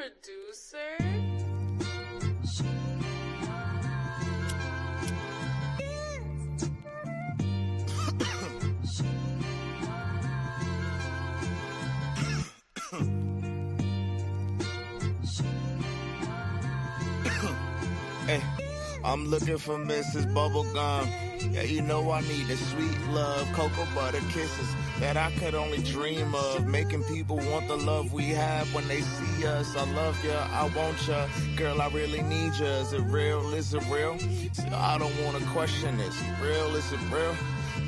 producer. Hey, I'm looking for Mrs. Bubblegum. Yeah, you know I need the sweet love, cocoa butter kisses that I could only dream of. Making people want the love we have when they see us. I love ya, I want ya, girl, I really need ya. Is it real? Is it real? See, I don't want to question this. Real? Is it real?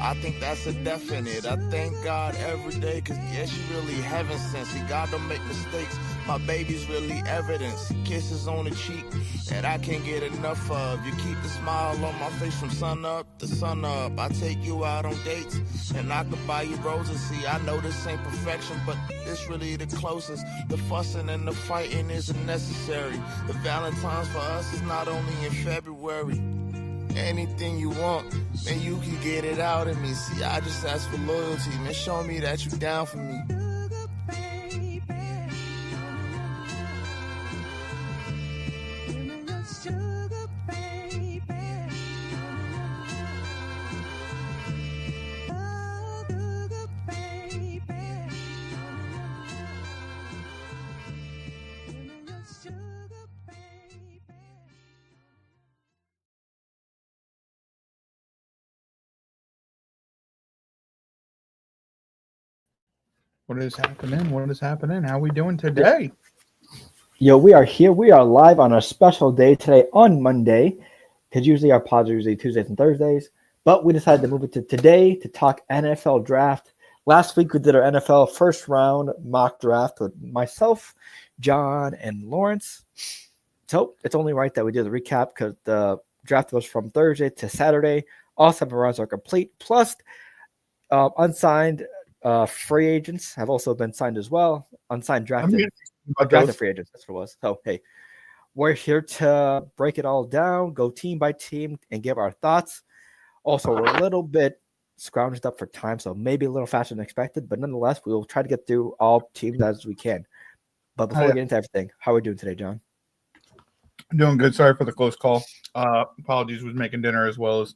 I think that's a definite. I thank God every day, cause yeah, she really heaven sent. See, God don't make mistakes. My baby's really evidence. Kisses on the cheek that I can't get enough of. You keep the smile on my face from sun up to sun up. I take you out on dates and I could buy you roses. See, I know this ain't perfection, but this really the closest. The fussing and the fighting isn't necessary. The Valentine's for us is not only in February. Anything you want, man, you can get it out of me. See, I just ask for loyalty, man. Show me that you down for me. What is happening? What is happening? How are we doing today? Yo, we are here. We are live on a special day today on Monday, because usually our pods are usually Tuesdays and Thursdays. But we decided to move it to today to talk NFL draft. Last week we did our NFL first round mock draft with myself, John, and Lawrence. So it's only right that we did the recap because the draft was from Thursday to Saturday. All 7 rounds are complete. Plus, unsigned free agents have also been signed as well. Unsigned drafted free agents. That's what it was. So, hey, we're here to break it all down, go team by team, and give our thoughts. Also, we're a little bit scrounged up for time, so maybe a little faster than expected, but nonetheless, we will try to get through all teams as we can. But before we get into everything, how are we doing today, John? I'm doing good. Sorry for the close call. Apologies, was making dinner as well as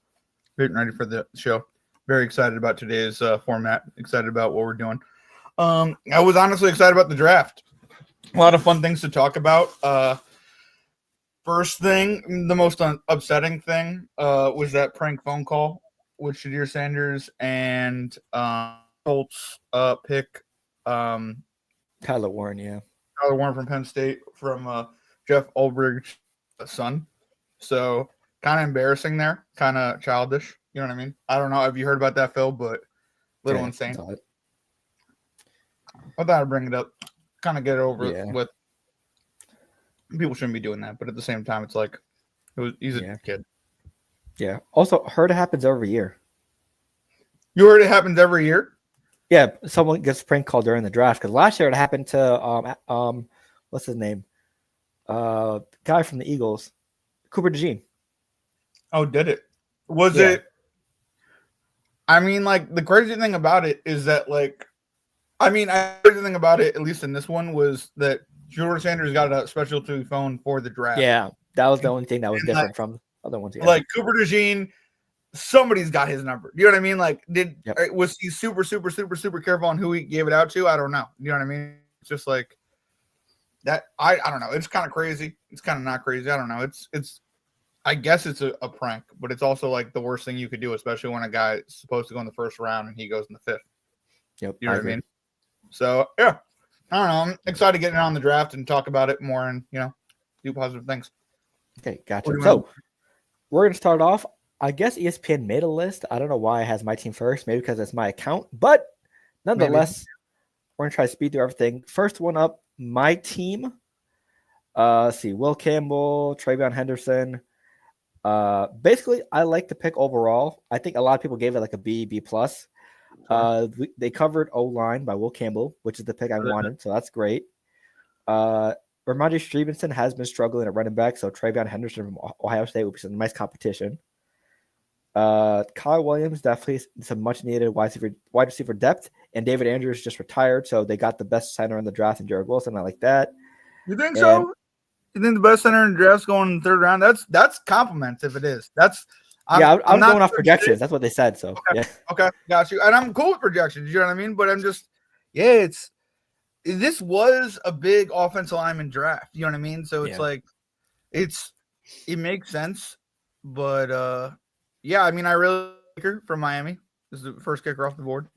getting ready for the show. Very excited about today's format. Excited about what we're doing. I was honestly excited about the draft. A lot of fun things to talk about. First thing, the most upsetting thing was that prank phone call with Shadir Sanders and Colts pick Tyler Warren, yeah. Tyler Warren from Penn State from Jeff Ulbricht's son. So kind of embarrassing there, kind of childish. You know what I mean? I don't know. Have you heard about that, Phil? But little insane. I thought I'd bring it up, kind of get it over with. People shouldn't be doing that, but at the same time, it's like he's a kid. Yeah. Also, heard it happens every year. You heard it happens every year? Yeah, someone gets prank called during the draft because last year it happened to what's his name? Guy from the Eagles, Cooper DeJean. Oh, did it? Was it? I mean, like, the crazy thing about it is that, like, the crazy thing about it, at least in this one, was that George Sanders got a specialty phone for the draft. Yeah, that was the only thing that was different from other ones. Yeah. Like, Cooper DeJean, somebody's got his number. You know what I mean? Like, was he super, super, super, super careful on who he gave it out to? I don't know. You know what I mean? It's just like that. I don't know. It's kind of crazy. It's kind of not crazy. I don't know. It's. I guess it's a prank, but it's also like the worst thing you could do, especially when a guy is supposed to go in the first round and he goes in the 5th. Yep. You know what I mean? So, yeah. I don't know. I'm excited to get on the draft and talk about it more and, do positive things. Okay, gotcha. So, we're going to start off. I guess ESPN made a list. I don't know why it has my team first. Maybe because it's my account. But, nonetheless, we're going to try to speed through everything. First one up, my team. Let's see. Will Campbell, Travion Henderson. Basically, I like the pick overall. I think a lot of people gave it like a B plus. They covered O-line by Will Campbell, which is the pick I wanted, so that's great. Ramondre Stevenson has been struggling at running back, so Travion Henderson from Ohio State would be some nice competition. Kyle Williams, definitely some much-needed wide receiver depth, and David Andrews just retired, so they got the best center in the draft in Jared Wilson. I like that. You think And so? You think the best center in the draft's going in the third round? That's compliments if it is. I'm not going off projections. That's what they said. So okay. Okay, got you. And I'm cool with projections. You know what I mean? But I'm just, this was a big offensive lineman draft. You know what I mean? So it's like, it makes sense. But I mean, I really like her from Miami. This is the first kicker off the board.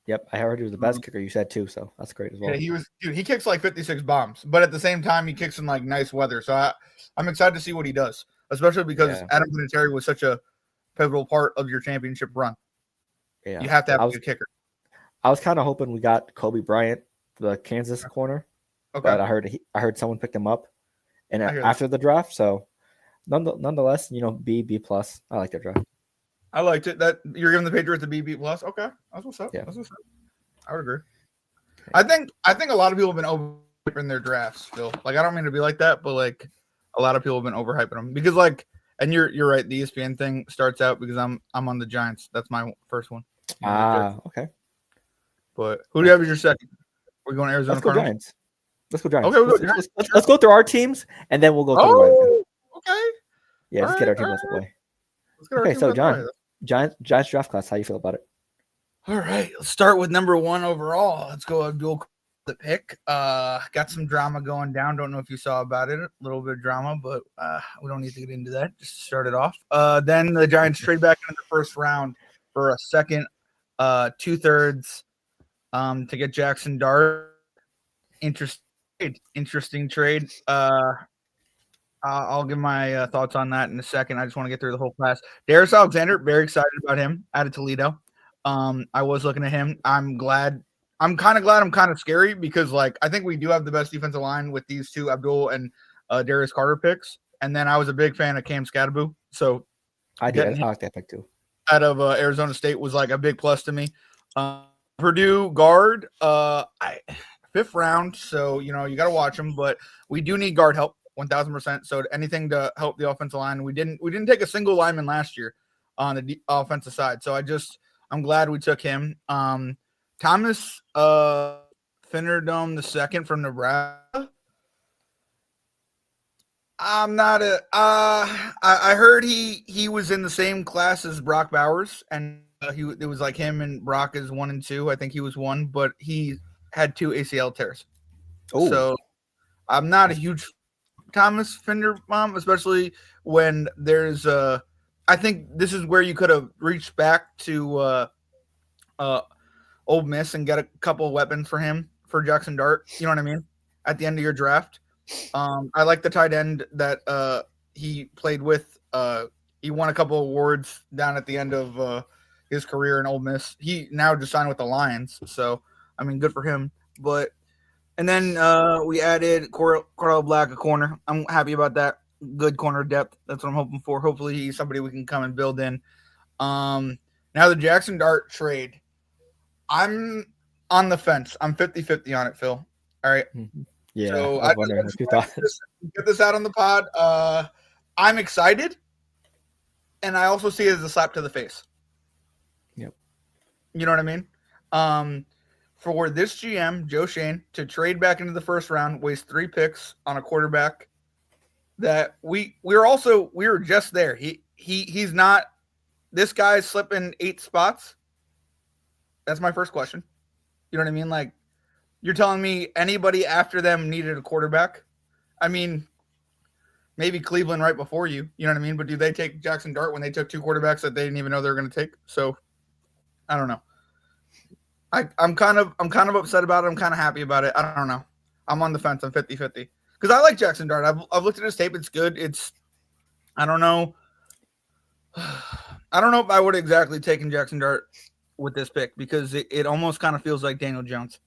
Yep, I heard he was the best kicker. You said too, so that's great as well. Yeah, he kicks like 56 bombs, but at the same time, he kicks in like nice weather. So I'm excited to see what he does, especially because Adam Vinatieri was such a pivotal part of your championship run. Yeah, you have to have a good kicker. I was kind of hoping we got Kobe Bryant, the Kansas corner. Okay, but I heard someone picked him up, and after the draft. So nonetheless, B plus. I like their draft. I liked it. That you're giving the Patriots a B plus. Okay, that's what's up. Yeah. That's what's up. I would agree. I think a lot of people have been overhyping their drafts still. Like, I don't mean to be like that, but like a lot of people have been overhyping them because and you're right. The ESPN thing starts out because I'm on the Giants. That's my first one. Okay. But who do you have as your second? We're going Arizona. Let's go Giants. Okay, let's go through our teams and then we'll go through. Okay. Yeah, let's get our team out of the way. Okay, so John, Giants draft class. How you feel about it? All right, let's start with number 1 overall. Let's go Abdul the pick. Got some drama going down. Don't know if you saw about it. A little bit of drama, but we don't need to get into that. Just to start it off. Then the Giants trade back into the first round for a second, 2/3, to get Jackson Dart. Interesting trade. I'll give my thoughts on that in a second. I just want to get through the whole class. Darius Alexander, very excited about him out of Toledo. I was looking at him. I'm glad. I'm kind of glad. I'm kind of scary because, I think we do have the best defensive line with these two Abdul and Darius Carter picks. And then I was a big fan of Cam Scadaboo. So I like that pick too. Out of Arizona State was like a big plus to me. Purdue guard, 5th round. So, you got to watch him, but we do need guard help. 1,000%. So anything to help the offensive line. We didn't take a single lineman last year on the offensive side. So I'm glad we took him. Thomas Finerdome II from Nebraska. I'm not I heard he was in the same class as Brock Bowers, and it was like him and Brock is 1 and 2. I think he was 1, but he had 2 ACL tears. Oh. So I'm not a huge Thomas Finderbaum, especially when there's I think this is where you could have reached back to Ole Miss and get a couple of weapons for him for Jackson Dart. You know what I mean? At the end of your draft. I like the tight end that he played with. He won a couple of awards down at the end of his career in Ole Miss. He now just signed with the Lions, so I mean, good for him. And then we added Cordell Black, a corner. I'm happy about that. Good corner depth. That's what I'm hoping for. Hopefully he's somebody we can come and build in. Now the Jackson Dart trade. I'm on the fence. I'm 50-50 on it, Phil. All right. Yeah. So I get this out on the pod. I'm excited. And I also see it as a slap to the face. Yep. You know what I mean? For this GM, Joe Shane, to trade back into the first round, waste 3 picks on a quarterback that we were just there. He's not. This guy's slipping 8 spots. That's my first question. You know what I mean? Like, you're telling me anybody after them needed a quarterback? I mean, maybe Cleveland right before you. You know what I mean? But do they take Jackson Dart when they took 2 quarterbacks that they didn't even know they were going to take? So, I don't know. I'm kind of upset about it. I'm kind of happy about it. I don't know. I'm on the fence. I'm 50-50 because I like Jackson Dart. I've looked at his tape. It's good. I don't know. I don't know if I would have exactly taken Jackson Dart with this pick because it almost kind of feels like Daniel Jones.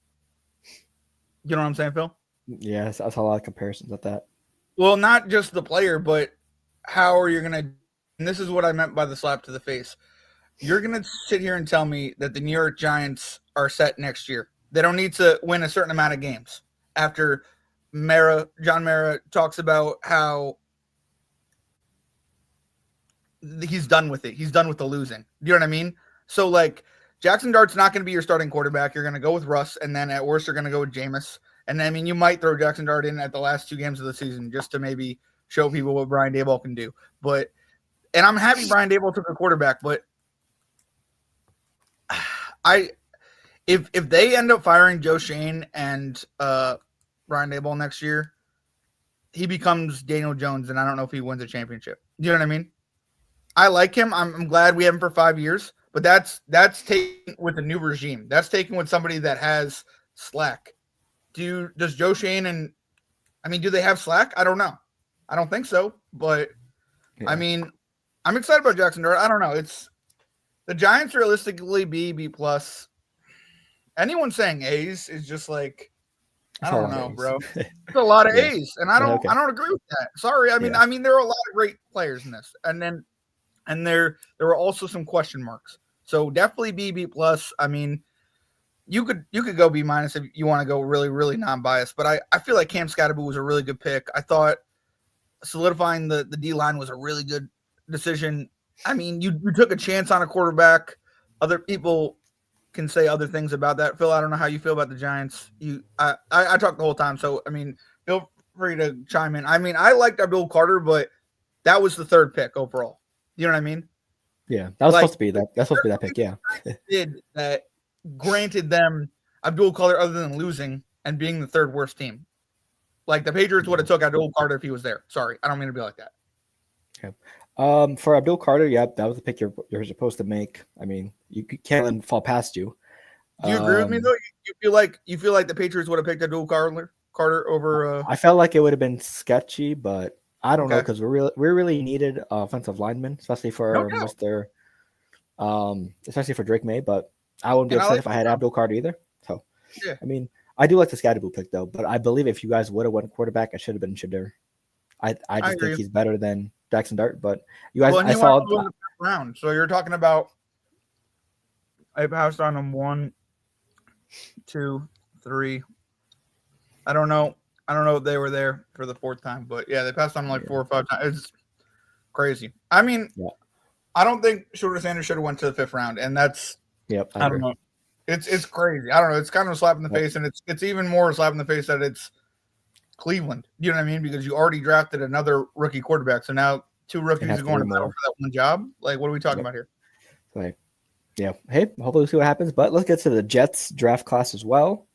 You know what I'm saying, Phil? Yes, I saw a lot of comparisons with that. Well, not just the player, but how are you going to – and this is what I meant by the slap to the face. You're going to sit here and tell me that the New York Giants are set next year. They don't need to win a certain amount of games after John Mara talks about how he's done with it. He's done with the losing. Do you know what I mean? So, Jackson Dart's not going to be your starting quarterback. You're going to go with Russ, and then at worst, you're going to go with Jameis. And I mean, you might throw Jackson Dart in at the last 2 games of the season just to maybe show people what Brian Daboll can do. And I'm happy Brian Daboll took a quarterback, but if they end up firing Joe Shane and Brian Daboll next year, he becomes Daniel Jones, and I don't know if he wins a championship. You know what I mean? I like him. I'm glad we have him for 5 years, but that's taken with a new regime. That's taken with somebody that has slack. Does Joe Shane do they have slack? I don't know. I don't think so, but yeah. I mean, I'm excited about Jackson Dart. I don't know. It's the Giants realistically B plus. Anyone saying A's is just like, I don't know, bro. It's a lot of A's, and I don't agree with that. Sorry. I mean, there are a lot of great players in this, and there were also some question marks. So definitely B plus. I mean, you could go B minus if you want to go really, really non-biased, but I feel like Cam Scatterboo was a really good pick. I thought solidifying the D line was a really good decision. I mean, you took a chance on a quarterback. Other people can say other things about that. Phil, I don't know how you feel about the Giants. I talked the whole time, so I mean, feel free to chime in. I mean, I liked Abdul Carter, but that was the 3rd pick overall. You know what I mean? Yeah, that was supposed to be that. That's supposed to be that pick. Yeah, did that granted them Abdul Carter other than losing and being the 3rd worst team. Like the Patriots would have took Abdul Carter if he was there. Sorry, I don't mean to be like that. Okay. For Abdul Carter, that was the pick you're supposed to make. I mean, you can't let him fall past you. Do you agree with me though? You feel like the Patriots would have picked Abdul Carter over? I felt like it would have been sketchy, but I don't know because we really needed offensive linemen, especially for especially for Drake May. But I wouldn't be upset if I had Abdul Carter either. So yeah, I mean, I do like the Scatterboo pick though, but I believe if you guys would have went quarterback, it should have been Shadur. I just think he's better than Jackson Dart, but you guys, I saw the round. So you're talking about I passed on him 1, 2, 3. I don't know if they were there for the 4th time, but yeah, they passed on him like 4 or 5 times. It's crazy. I mean, I don't think Shorter Sanders should have went to the 5th round, and that's I don't know. It's crazy. I don't know. It's kind of a slap in the face, and it's even more a slap in the face that it's Cleveland. You know what I mean? Because you already drafted another rookie quarterback, so now 2 rookies are going to battle for that one job. Like, what are we talking about here? Right. Yeah. Hey, hopefully we'll see what happens. But let's get to the Jets draft class as well.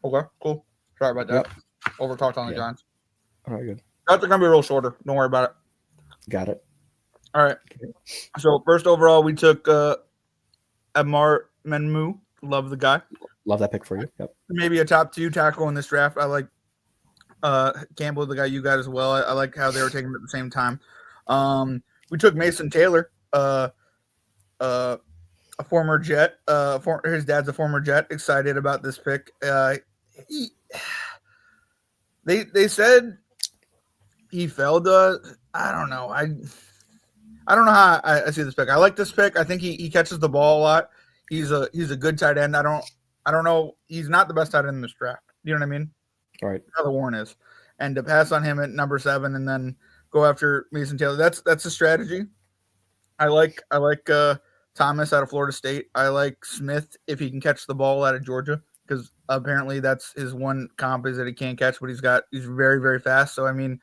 Okay, cool. Sorry about that. Overtalked on the Giants. All right, good. That's going to be real shorter. Don't worry about it. Got it. All right. Okay. So, first overall, we took Amar Menmu. Love the guy. Love that pick for you. Yep. Maybe a top 2 tackle in this draft. I like Campbell, the guy you got as well. I like how they were taking him at the same time. We took Mason Taylor, a former Jet. His dad's a former Jet. Excited about this pick. They said he failed. I don't know. I don't know how I see this pick. I like this pick. I think he catches the ball a lot. He's a good tight end. I don't know. He's not the best tight end in this draft. You know what I mean? All right. Tyler Warren is, and to pass on him at number 7 and then go after Mason Taylor. That's a strategy. I like Thomas out of Florida State. I like Smith if he can catch the ball out of Georgia because apparently that's his one comp is that he can't catch, but he's very, very fast. So I mean,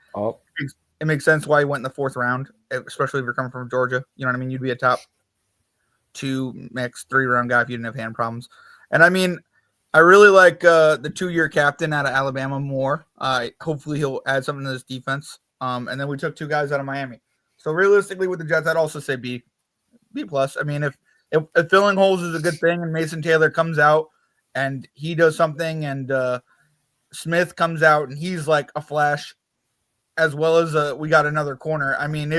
it makes sense why he went in the 4th round, especially if you're coming from Georgia. You know what I mean? You'd be a top 2, max 3 round guy if you didn't have hand problems. And I mean, I really like the 2-year captain out of Alabama Moore. Hopefully he'll add something to this defense. And then we took 2 guys out of Miami. So realistically with the Jets, I'd also say B plus. I mean, if filling holes is a good thing and Mason Taylor comes out and he does something and Smith comes out and he's like a flash as well as we got another corner. I mean,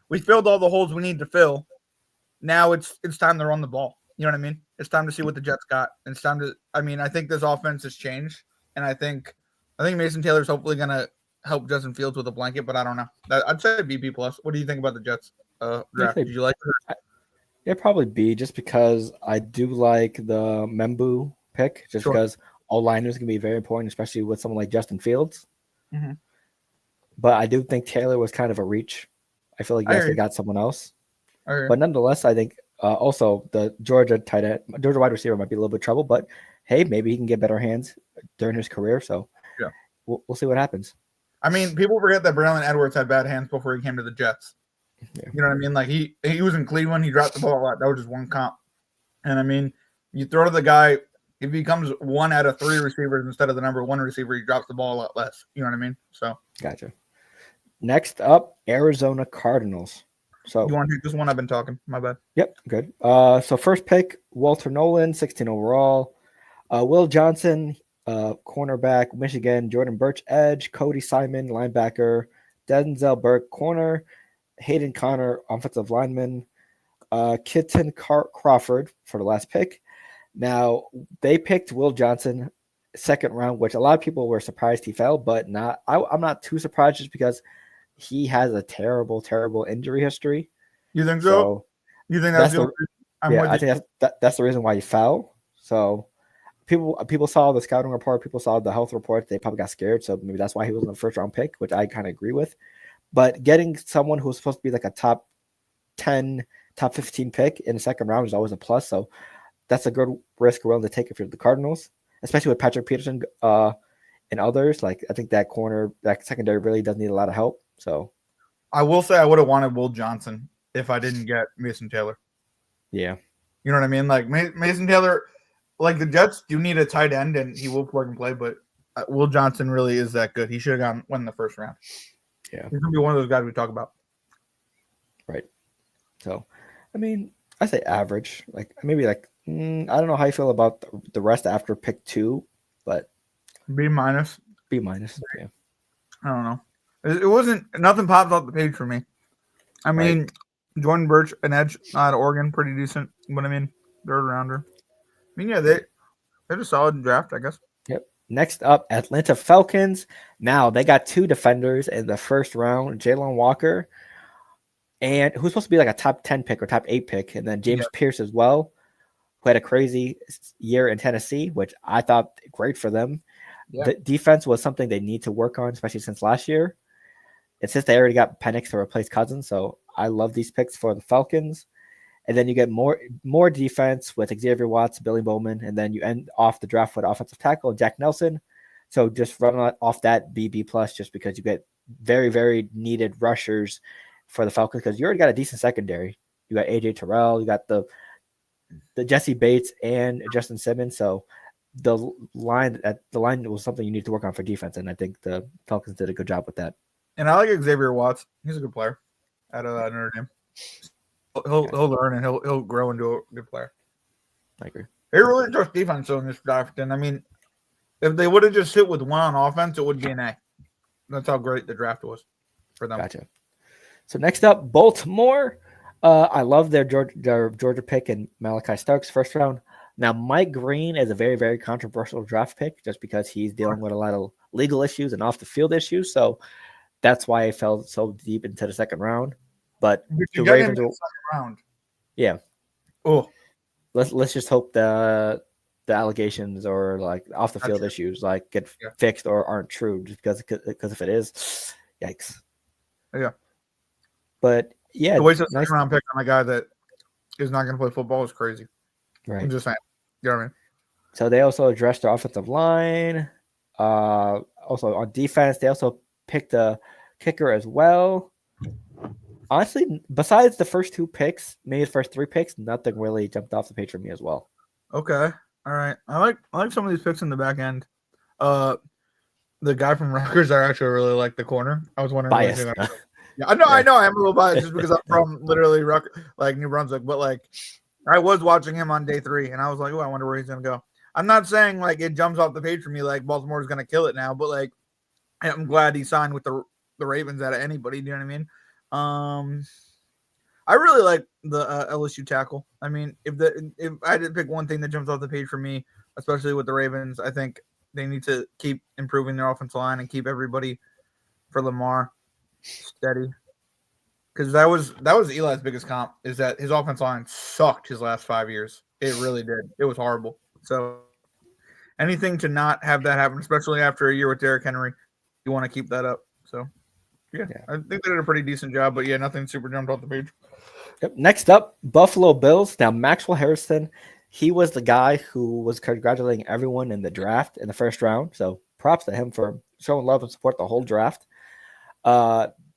we filled all the holes we need to fill. Now it's time to run the ball. You know what I mean? It's time to see what the Jets got. It's time to. I mean, I think this offense has changed, and I think Mason Taylor's hopefully going to help Justin Fields with a blanket, but I don't know. I'd say B plus. What do you think about the Jets draft? Did you like it? It'd probably B just because I do like the Membu pick, just because all liners can be very important, especially with someone like Justin Fields. Mm-hmm. But I do think Taylor was kind of a reach. I feel like you guys got someone else. But nonetheless, I think Also, the Georgia wide receiver might be a little bit of trouble, but hey, maybe he can get better hands during his career. So yeah, we'll see what happens. I mean, people forget that Braylon Edwards had bad hands before he came to the Jets. Yeah. You know what I mean? Like he was in Cleveland, he dropped the ball a lot. That was just one comp. And I mean, you throw to the guy, if he becomes 1 out of 3 receivers instead of the number 1 receiver, he drops the ball a lot less. You know what I mean? So Gotcha. Next up, Arizona Cardinals. So you want to take this one? I've been talking. My bad. Yep, good. So first pick, Walter Nolan, 16 overall. Will Johnson, cornerback, Michigan. Jordan Birch, edge. Cody Simon, linebacker. Denzel Burke, corner. Hayden Connor, offensive lineman. Kitten Crawford for the last pick. Now, they picked Will Johnson second round, which a lot of people were surprised he fell, but I'm not too surprised just because he has a terrible, terrible injury history. You think so? You think that's the I think that's the reason why he fell. So people saw the scouting report, people saw the health report, they probably got scared. So maybe that's why he wasn't a first round pick, which I kind of agree with. But getting someone who's supposed to be like a top 10, top 15 pick in the second round is always a plus. So that's a good risk we're willing to take if you're the Cardinals, especially with Patrick Peterson and others. Like I think that secondary really does need a lot of help. So I will say I would have wanted Will Johnson if I didn't get Mason Taylor. Yeah. You know what I mean? Like Mason Taylor, like the Jets do need a tight end and he will plug and play, but Will Johnson really is that good. He should have won the first round. Yeah. He's going to be one of those guys we talk about. Right. So, I mean, I say average. Like maybe like I don't know how you feel about the rest after pick 2, but B minus. Yeah. I don't know. It wasn't nothing popped off the page for me. I mean, right. Jordan Birch, an edge out of Oregon, pretty decent. But I mean, third rounder. I mean, yeah, they're a solid draft, I guess. Yep. Next up, Atlanta Falcons. Now they got 2 defenders in the first round, Jalen Walker, and who's supposed to be like a top 10 pick or top 8 pick, and then James Pierce as well, who had a crazy year in Tennessee, which I thought great for them. Yeah. The defense was something they need to work on, especially since last year. And since they already got Penix to replace Cousins, so I love these picks for the Falcons. And then you get more defense with Xavier Watts, Billy Bowman, and then you end off the draft with offensive tackle Jack Nelson. So just run off that BB plus just because you get very, very needed rushers for the Falcons because you already got a decent secondary. You got AJ Terrell, you got the Jesse Bates and Justin Simmons. So the line was something you need to work on for defense, and I think the Falcons did a good job with that. And I like Xavier Watts. He's a good player out of Notre Dame. He'll learn and he'll grow into a good player. I agree. They really trust defense in this draft. And I mean, if they would have just hit with one on offense, it would be an A. That's how great the draft was for them. Gotcha. So next up, Baltimore. I love their Georgia pick and Malachi Starks first round. Now, Mike Green is a very, very controversial draft pick just because he's dealing with a lot of legal issues and off the field issues. So that's why I fell so deep into the second round. But the Ravens will, second round. Yeah. Oh, let's just hope the allegations or like off the field issues like get fixed or aren't true. Just because if it is, yikes. Yeah. But yeah, the waste of second round pick on a guy that is not going to play football is crazy. Right. I'm just saying. You know what I mean? So they also addressed their offensive line. Also on defense, they also picked a kicker as well. Honestly, besides the first 2 picks, maybe the first 3 picks, nothing really jumped off the page for me as well. Okay. All right. I like some of these picks in the back end. The guy from Rutgers, I actually really like the corner. I was wondering. Biased. Yeah, I know. I'm a little biased just because I'm from literally New Brunswick, but like I was watching him on day 3, and I was like, oh, I wonder where he's gonna go. I'm not saying like it jumps off the page for me like Baltimore's gonna kill it now, but like I'm glad he signed with the Ravens out of anybody. Do you know what I mean? I really like the LSU tackle. I mean, if I had to pick one thing that jumps off the page for me, especially with the Ravens, I think they need to keep improving their offensive line and keep everybody for Lamar steady. Because that was Eli's biggest comp is that his offensive line sucked his last 5 years. It really did. It was horrible. So anything to not have that happen, especially after a year with Derrick Henry, you want to keep that up. So. Yeah, I think they did a pretty decent job, but yeah, nothing super jumped off the page. Yep. Next up, Buffalo Bills. Now, Maxwell Harrison, he was the guy who was congratulating everyone in the draft in the first round. So props to him for showing love and support the whole draft.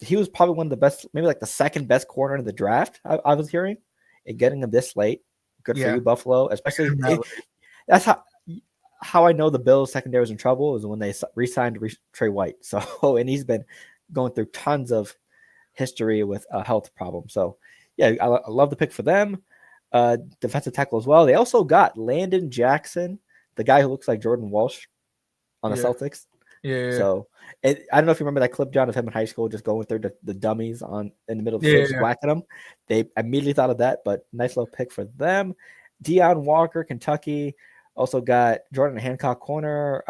He was probably one of the best, maybe like the second best corner in the draft, I was hearing, and getting him this late. Good for you, Buffalo. Especially that's how I know the Bills secondary was in trouble is when they re-signed Trey White. So, and he's been going through tons of history with a health problem. So, yeah, I love the pick for them. Defensive tackle as well. They also got Landon Jackson, the guy who looks like Jordan Walsh on the Celtics. Yeah. So, I don't know if you remember that clip, John, of him in high school just going through the dummies in the middle of the field, just whacking them. They immediately thought of that, but nice little pick for them. Deion Walker, Kentucky. Also got Jordan Hancock, corner.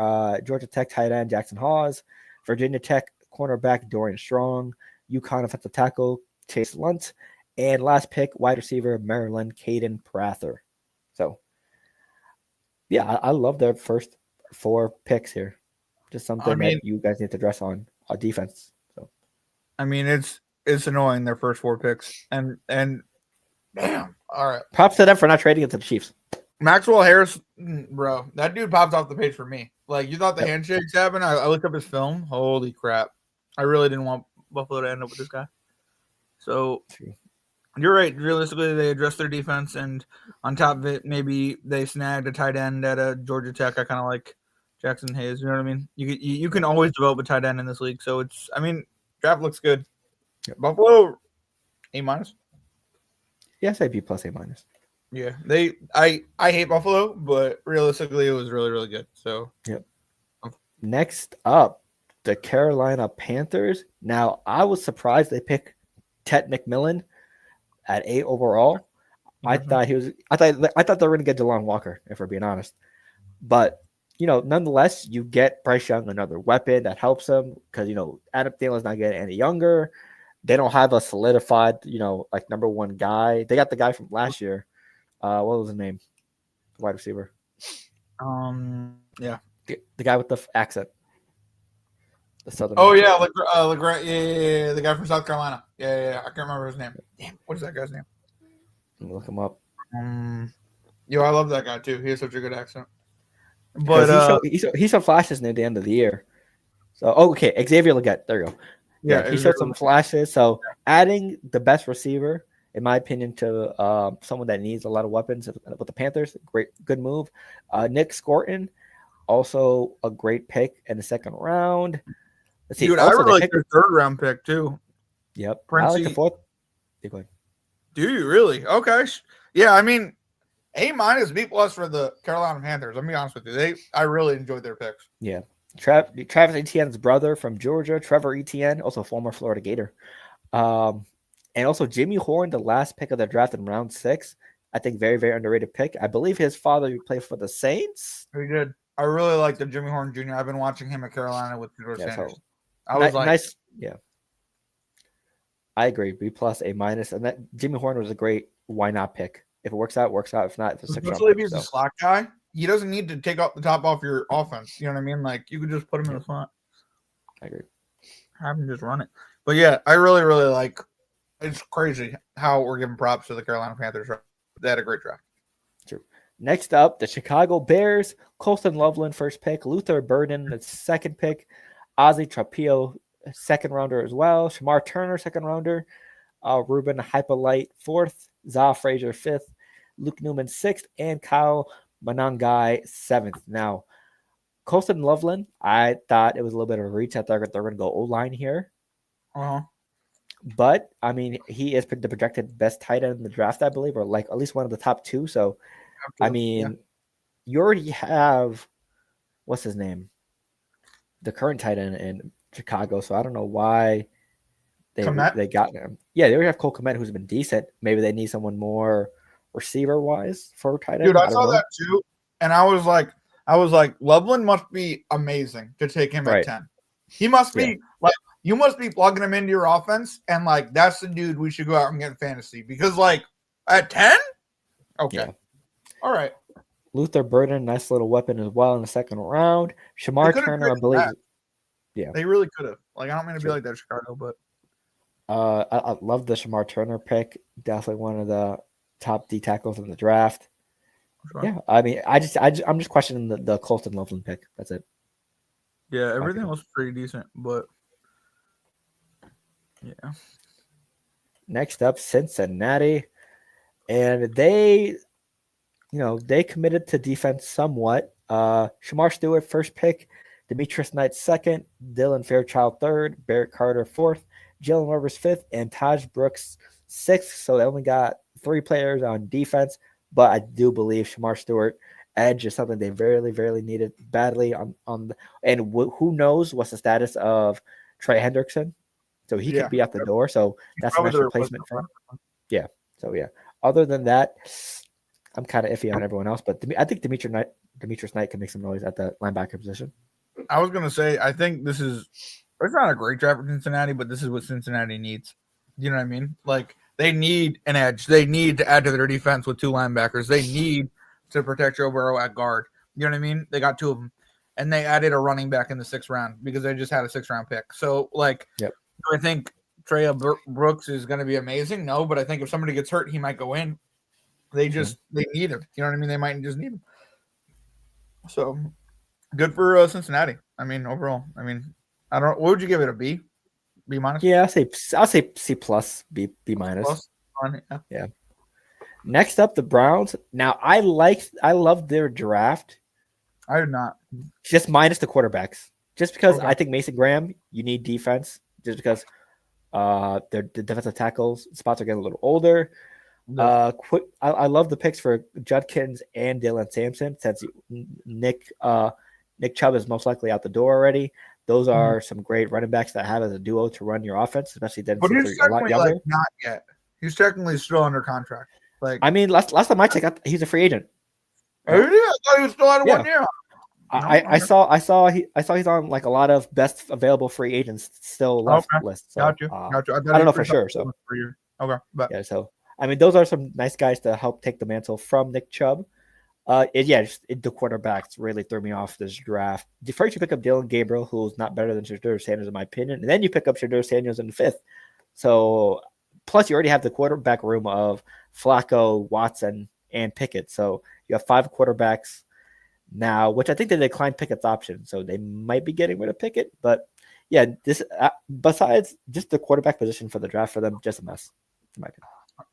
Georgia Tech tight end Jackson Hawes. Virginia Tech cornerback Dorian Strong. UConn offensive tackle Chase Lunt. And last pick, wide receiver Maryland Caden Prather. So, yeah, I love their first 4 picks here. Just something that you guys need to address on defense. So, I mean, it's annoying their first 4 picks, and damn, all right. Props to them for not trading it to the Chiefs. Maxwell Harris, bro, that dude pops off the page for me. Like, you thought the handshakes happened? I looked up his film. Holy crap! I really didn't want Buffalo to end up with this guy. So, you're right. Realistically, they addressed their defense, and on top of it, maybe they snagged a tight end at a Georgia Tech. I kind of like Jackson Hayes. You know what I mean? You can always develop a tight end in this league. So draft looks good. Buffalo, A-. Yes, I'd be plus A-. Yeah, I hate Buffalo, but realistically, it was really, really good. So, Next up, the Carolina Panthers. Now, I was surprised they picked Ted McMillan at 8 overall. I thought they were going to get DeLon Walker, if we're being honest. But nonetheless, you get Bryce Young, another weapon that helps him because Adam Thielen's not getting any younger. They don't have a solidified, like number 1 guy. They got the guy from last year. What was his name? Wide receiver. Yeah. The guy with the accent. The Southern. Oh yeah, LeGrant. Yeah. The guy from South Carolina. Yeah. I can't remember his name. Damn, what is that guy's name? Look him up. I love that guy too. He has such a good accent. But he showed flashes near the end of the year. So okay, Xavier Legette. There you go. Yeah, he showed some flashes. So adding the best receiver, in my opinion, to someone that needs a lot of weapons with the Panthers, good move. Nick Scorton, also a great pick in the second round. Let's see. Dude, I really like their 3rd round pick too. Yep. I like the 4th. Go ahead. Do you really? Okay. Yeah, I mean, A-, B+ for the Carolina Panthers. Let me be honest with you. I really enjoyed their picks. Yeah. Travis Etienne's brother from Georgia, Trevor Etienne, also former Florida Gator. And also Jimmy Horn, the last pick of the draft in round 6. I think very, very underrated pick. I believe his father played for the Saints. He did. I really like the Jimmy Horn Jr. I've been watching him at Carolina with Pedro Sanders. So, I was nice. Yeah. I agree. B+, A-. And that Jimmy Horn was a great why not pick. If it works out, it works out. If not, it's a 6 round. Especially if he's a slot guy. He doesn't need to take off the top off your offense. You know what I mean? Like, you could just put him in the slot. I agree. Have him just run it. But yeah, I really, really like. It's crazy how we're giving props to the Carolina Panthers. They had a great draft. True. Next up, the Chicago Bears. Colston Loveland, first pick. Luther Burden, the second pick. Ozzie Trapillo, second rounder as well. Shamar Turner, second rounder. Ruben Hypolite, 4th. Za Frazier, 5th. Luke Newman, 6th. And Kyle Manangai, 7th. Now, Colston Loveland, I thought it was a little bit of a reach. I thought they're going to go O-line here. But, I mean, he is the projected best tight end in the draft, I believe, or like at least one of the top 2. So, I mean, you already have, what's his name? The current tight end in Chicago. So, I don't know why they got him. Yeah, they already have Cole Kmet, who's been decent. Maybe they need someone more receiver-wise for tight end. Dude, I saw that too. And I was like, Loveland must be amazing to take him at 10. He must be like, you must be plugging him into your offense, and like that's the dude we should go out and get in fantasy because like at 10, okay, all right. Luther Burden, nice little weapon as well in the second round. Shamar Turner, I believe. Yeah, they really could have. Like I don't mean to be like that, Chicago, but I love the Shamar Turner pick. Definitely one of the top D tackles in the draft. Sure. Yeah, I mean, I'm just questioning the Colston Loveland pick. That's it. Yeah, everything was pretty decent, but yeah. Next up, Cincinnati, and they committed to defense somewhat. Shamar Stewart first pick, Demetrius Knight second, Dylan Fairchild third, Barrett Carter fourth, Jalen Rivers fifth, and Taj Brooks sixth. So they only got 3 players on defense, but I do believe Shamar Stewart edge is something they very needed badly who knows what's the status of Trey Hendrickson. So he could be out the door. So that's a nice replacement for him. Yeah. So yeah. Other than that, I'm kind of iffy on everyone else, but I think Demetrius Knight can make some noise at the linebacker position. I was gonna say, I think it's not a great draft for Cincinnati, but this is what Cincinnati needs. You know what I mean? Like, they need an edge. They need to add to their defense with 2 linebackers. They need to protect Joe Burrow at guard. You know what I mean? They got 2 of them, and they added a running back in the 6th round because they just had a 6th round pick. So, like, yep. I think Trey Brooks is going to be amazing. No, but I think if somebody gets hurt, he might go in. They need him. You know what I mean? They might just need him. So good for Cincinnati. I mean, overall, I don't. What would you give it? A B? B minus? Yeah, I'll say C plus, B minus. Yeah. Next up, the Browns. Now I love their draft. I did not. Just minus the quarterbacks. Just because I think Mason Graham, you need defense. Just because the defensive tackles spots are getting a little older. I love the picks for Judkins and Dylan Sampson since Nick Chubb is most likely out the door already. Those are some great running backs that have as a duo to run your offense, especially then. But he's technically not yet. He's technically still under contract. Like, I mean, last time I checked, he's a free agent. Oh, yeah, I thought he was still out of 1 year. I saw he's on like a lot of best available free agents still left list. So, Got you. I don't know for sure. So but yeah, so I mean, those are some nice guys to help take the mantle from Nick Chubb. The quarterbacks really threw me off this draft. First, you pick up Dylan Gabriel, who's not better than Shadur Sanders in my opinion, and then you pick up Shadur Sanders in the 5th. So, plus you already have the quarterback room of Flacco, Watson, and Pickett. So you have 5 quarterbacks now, which I think they declined Pickett's option, so they might be getting rid of Pickett. But yeah, this besides just the quarterback position for the draft for them, just a mess. In my opinion.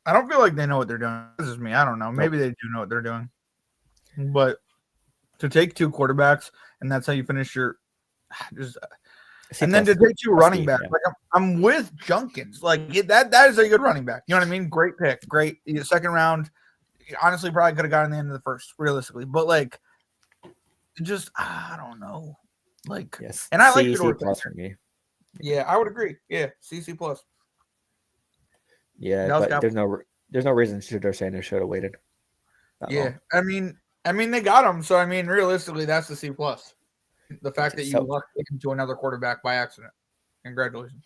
I don't feel like they know what they're doing. This is me. I don't know. Maybe they do know what they're doing. But to take 2 quarterbacks and that's how you finish your and then to take 2 running backs. Yeah. Like I'm with Junkins. Like that is a good running back. You know what I mean? Great pick. Great 2nd round. Honestly, probably could have gotten in the end of the 1st, realistically. But like just I don't know. Like yes. And I like C plus for me. Yeah, I would agree. Yeah, CC plus. Yeah, but there's no reason Shadur Sanders should have waited. Yeah, long. I mean they got him, so I mean realistically that's the C plus. The fact that you lucked into another quarterback by accident. Congratulations.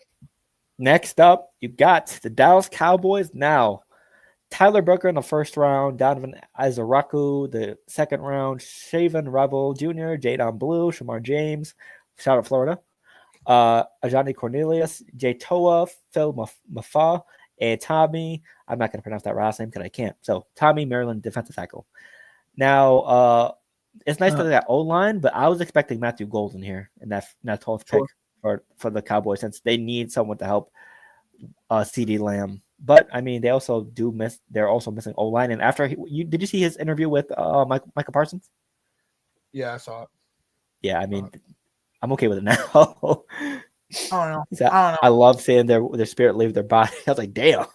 Next up, you got the Dallas Cowboys. Now, Tyler Booker in the 1st round, Donovan Izaraku the 2nd round, Shaven Rebel Jr., Jadon Blue, Shamar James, shout out Florida, Ajani Cornelius, Jay Toa, Phil Mafa, and Tommy. I'm not going to pronounce that last name because I can't. So Tommy Maryland defensive tackle. Now, it's nice to that O-line, but I was expecting Matthew Golden here in that 12th pick for the Cowboys since they need someone to help CeeDee Lamb. But I mean, they're also missing O-line. And after did you see his interview with Micah Parsons? Yeah, I saw it. Yeah, I mean, I'm okay with it now. I don't know. I love seeing their spirit leave their body. I was like, damn.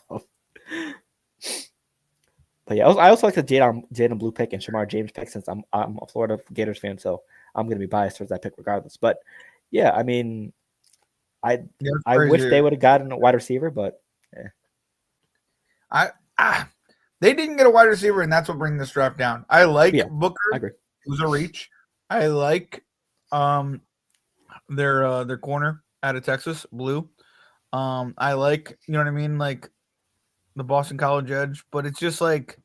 But yeah, I also like the Jadon Blue pick and Shamar James pick since I'm a Florida Gators fan, so I'm going to be biased towards that pick regardless. But yeah, I mean, I wish they would have gotten a wide receiver, but yeah. They didn't get a wide receiver, and that's what brings this draft down. I like Booker. I agree. Who's a reach. I like their corner out of Texas, Blue. I like, you know what I mean, like the Boston College edge, but it's just like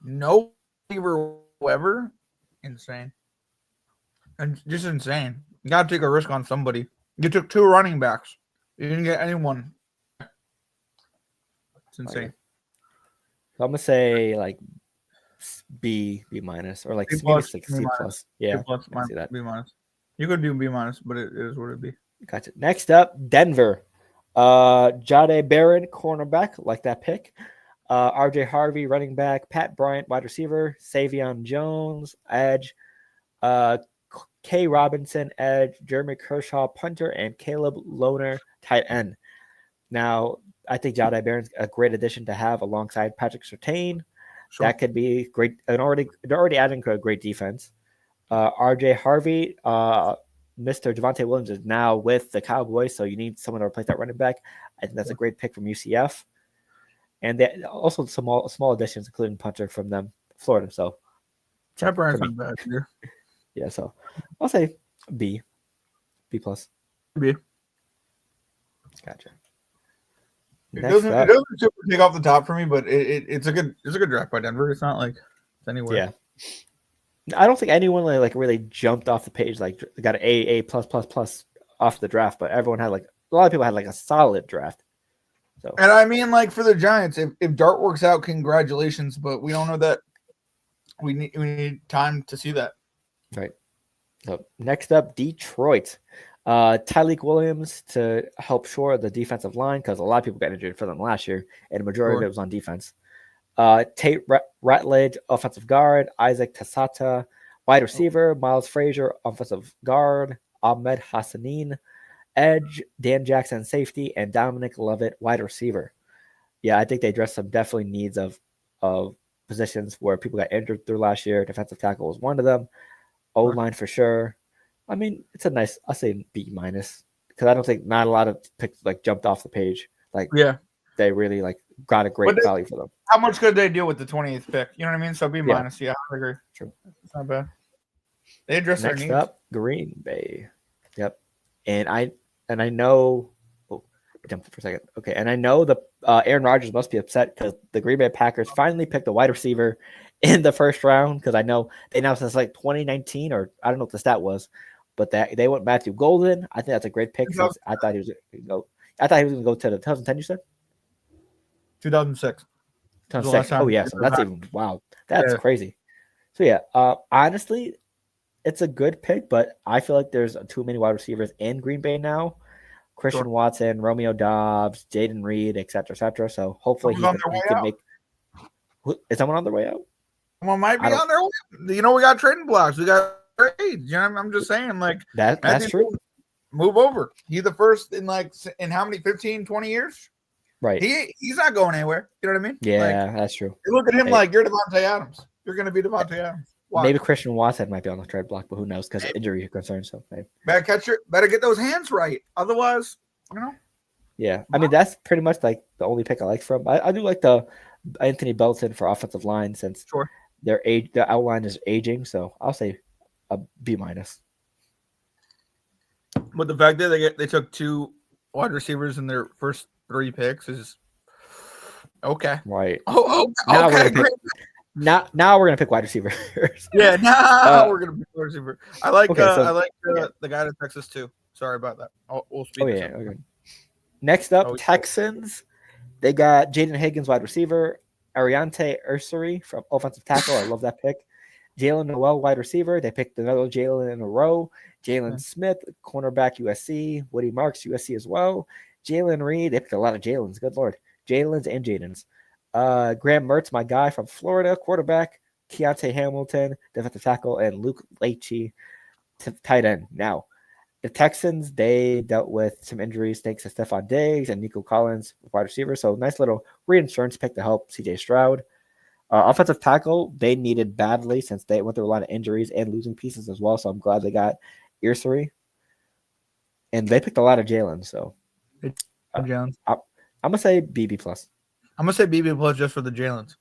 no receiver ever. Insane. And just insane. You got to take a risk on somebody. You took 2 running backs. You didn't get anyone. It's insane. So I'm gonna say like B minus or like B maybe plus, it's like B C minus. plus. Yeah, B plus, I can see that. B minus. You could do B minus, but it is what it be. Gotcha. Next up, Denver. Jade Barron, cornerback, like that pick. RJ Harvey, running back. Pat Bryant, wide receiver. Savion Jones, edge. K. Robinson, edge. Jeremy Kershaw, punter, and Caleb Lohner, tight end. Now, I think Jade Barron's a great addition to have alongside Patrick Surtain. Sure. That could be great. And they're already adding a great defense. RJ Harvey, Mr. Javonte Williams is now with the Cowboys, so you need someone to replace that running back. I think that's a great pick from UCF. And they also small additions, including punter from them, Florida. So Pat Bryant's not bad either. Yeah, so I'll say B plus. B. Gotcha. It doesn't super take off the top for me, but it's a good draft by Denver. It's not like it's anywhere. Yeah. I don't think anyone like really jumped off the page, like got an A plus off the draft, but everyone had like a lot of people had like a solid draft. So, and I mean, like for the Giants, if Dart works out, congratulations, but we don't know that. We need time to see that. Right. So next up, Detroit. Tyleik Williams to help shore the defensive line because a lot of people got injured for them last year, and the majority of it was on defense. Tate Ratledge, offensive guard. Isaac Tassata, wide receiver. Miles Frazier, offensive guard. Ahmed Hassanin, edge. Dan Jackson, safety. And Dominic Lovett, wide receiver. Yeah, I think they addressed some definitely needs of positions where people got injured through last year. Defensive tackle was one of them. O-line for sure. I mean, it's a nice, I'll say B minus because I don't think not a lot of picks like jumped off the page. Like, yeah, they really like got a great value for them. How much could they deal with the 20th pick? You know what I mean? So B minus. Yeah, I agree. True. It's not bad. They address their needs. Next up, Green Bay. Yep. And I know. Oh, I jumped for a second. Okay, and I know the Aaron Rodgers must be upset because the Green Bay Packers finally picked a wide receiver in the first round because I know they announced since like 2019 or I don't know what the stat was. But they went Matthew Golden. I think that's a great pick. Since I thought he was going to go to the 2010. You said 2006. 2006. Oh yeah, so that's even wow. That's crazy. So yeah, honestly, it's a good pick, but I feel like there's too many wide receivers in Green Bay now. Christian Watson, Romeo Doubs, Jaden Reed, etc., etc. So hopefully he can make. Is someone on their way out? Someone might be on their way. You know, we got trading blocks. We got trades. You know, I'm just saying, like that's true. Move over. He's the first in how many 15, 20 years? Right. He's not going anywhere. You know what I mean? Yeah, that's true. You look at him like you're Devontae Adams. You're going to be Devontae Adams. Watch. Maybe Christian Watson might be on the trade block, but who knows because of injury concerns. So maybe. Better get those hands right. Otherwise, you know. Yeah, I mean that's pretty much like the only pick I like from. I do like the Anthony Belton for offensive line since their outline is aging. So I'll say a B minus. But the fact that they took 2 wide receivers in their first 3 picks is okay. Right. Oh, now okay. Now we're gonna pick wide receiver. Yeah, we're gonna pick wide receiver. I like the guy in Texas too. Sorry about that. We'll speak. Okay. Next up, Texans. They got Jaden Higgins, wide receiver. Ariante Ursary from offensive tackle. I love that pick. Jalen Noel, wide receiver. They picked another Jalen in a row. Jalen Smith, cornerback, USC. Woody Marks, USC as well. Jalen Reed. They picked a lot of Jalen's. Good Lord. Jalen's and Jaden's. Graham Mertz, my guy from Florida, quarterback. Keontae Hamilton, defensive tackle. And Luke Leachy, tight end. Now, the Texans, they dealt with some injuries thanks to Stephon Diggs and Nico Collins, wide receiver. So nice little reinsurance pick to help CJ Stroud. Offensive tackle, they needed badly since they went through a lot of injuries and losing pieces as well. So I'm glad they got Ursary. And they picked a lot of Jalen. So I'm going to say BB+. I'm going to say BB+ just for the Jalen's.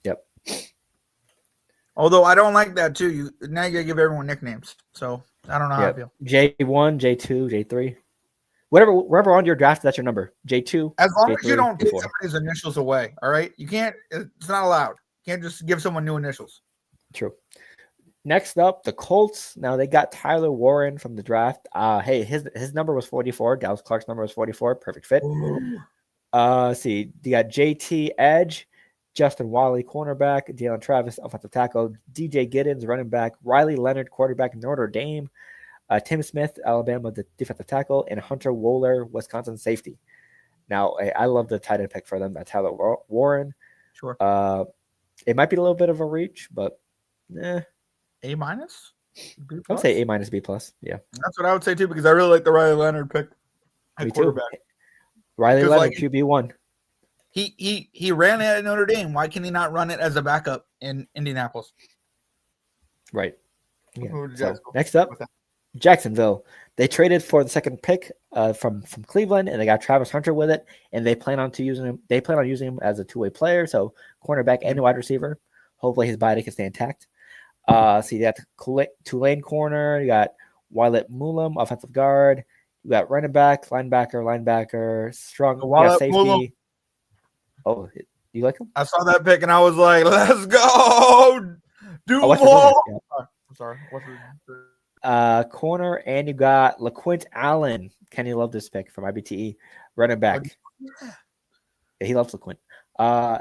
Yep. Although I don't like that too. Now you got to give everyone nicknames. So I don't know how I feel. J1, J2, J3. Wherever on your draft, that's your number. J2. As long J3, as you don't take J4. somebody's initials away, all right? You can't. It's not allowed. You can't just give someone new initials. True. Next up, the Colts. Now they got Tyler Warren from the draft. Hey, his number was 44. Dallas Clark's number was 44. Perfect fit. Ooh. See, you got JT Edge, Justin Wally, cornerback, Jalen Travis, offensive tackle, DJ Giddens, running back, Riley Leonard, quarterback, Notre Dame, Tim Smith, Alabama, the defensive tackle, and Hunter Wohler, Wisconsin safety. Now, I love the tight end pick for them. That's Tyler Warren. Sure. It might be a little bit of a reach, but A minus. I would say A minus B plus. Yeah, that's what I would say too, because I really like the Riley Leonard pick at quarterback. Too. Riley Leonard, like, QB1. He ran it at Notre Dame. Why can he not run it as a backup in Indianapolis? Right. Yeah. So, next up, Jacksonville. They traded for the second pick from Cleveland, and they got Travis Hunter with it, and they plan on using him. They plan on using him as a two-way player, so cornerback and wide receiver. Hopefully, his body can stay intact. So you got the Tulane corner. You got Wyatt Mulam, offensive guard. You got running back, linebacker, strong safety. Mulam. Oh, you like him? I saw that pick and I was like, "Let's go, Duval." Yeah. I'm sorry. What's the corner, and you got LaQuint Allen. Kenny loved this pick from IBTE, running back. Yeah, he loves LaQuint.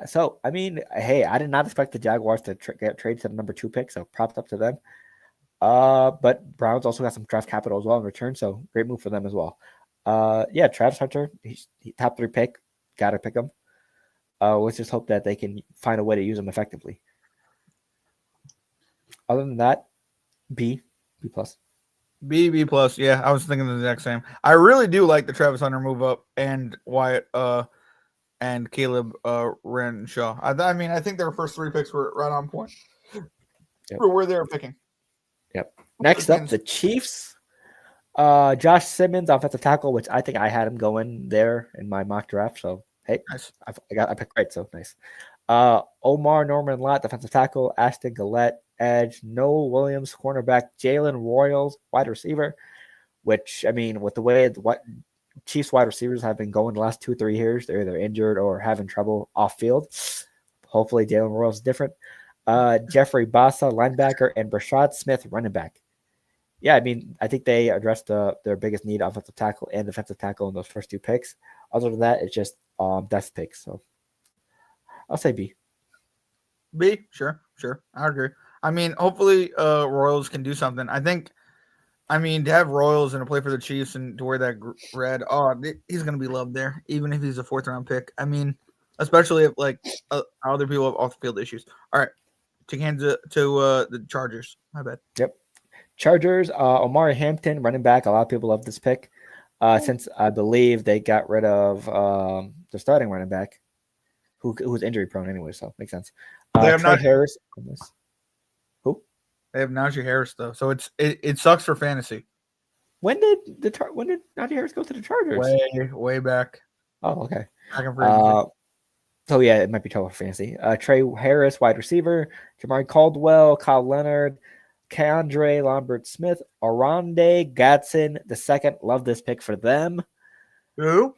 So I mean, hey, I did not expect the Jaguars to get traded to the number 2 pick, so props up to them. But Browns also got some draft capital as well in return, so great move for them as well. Yeah, Travis Hunter, he's top 3 pick, gotta pick him. Let's just hope that they can find a way to use him effectively. Other than that, B plus. B plus. Yeah, I was thinking the exact same. I really do like the Travis Hunter move up and Wyatt and Caleb Renshaw. I mean, I think their first 3 picks were right on point for where they were picking. Yep. Next up, the Chiefs. Josh Simmons, offensive tackle, which I think I had him going there in my mock draft. So hey, nice. I picked right, so nice. Omar Norman Lott, defensive tackle, Ashton Gillette, edge, Noel Williams, cornerback, Jalen Royals, wide receiver, which, I mean, with the way what Chiefs wide receivers have been going the last 2-3 years, they're either injured or having trouble off field. Hopefully Jalen Royals is different. Jeffrey Bassa, linebacker, and Brashad Smith, running back. Yeah, I mean, I think they addressed their biggest need, offensive tackle and defensive tackle, in those first 2 picks. Other than that, it's just best picks. So I'll say B. B, sure. I agree. I mean, hopefully Royals can do something. I mean, to have Royals and to play for the Chiefs and to wear that red, he's going to be loved there, even if he's a 4th-round pick. I mean, especially if, like, other people have off-the-field issues. All right, to the Chargers. My bad. Yep. Chargers, Omari Hampton, running back. A lot of people love this pick since I believe they got rid of the starting running back, who's injury prone anyway, so makes sense. They have Trey Harris. Who? They have Najee Harris though, so it sucks for fantasy. When did Najee Harris go to the Chargers? Way back. Oh, okay. So yeah, it might be total fantasy. Trey Harris, wide receiver, Jamari Caldwell, Kyle Leonard, Keandre Lambert Smith, Oronde Gadsden II. Love this pick for them. Who?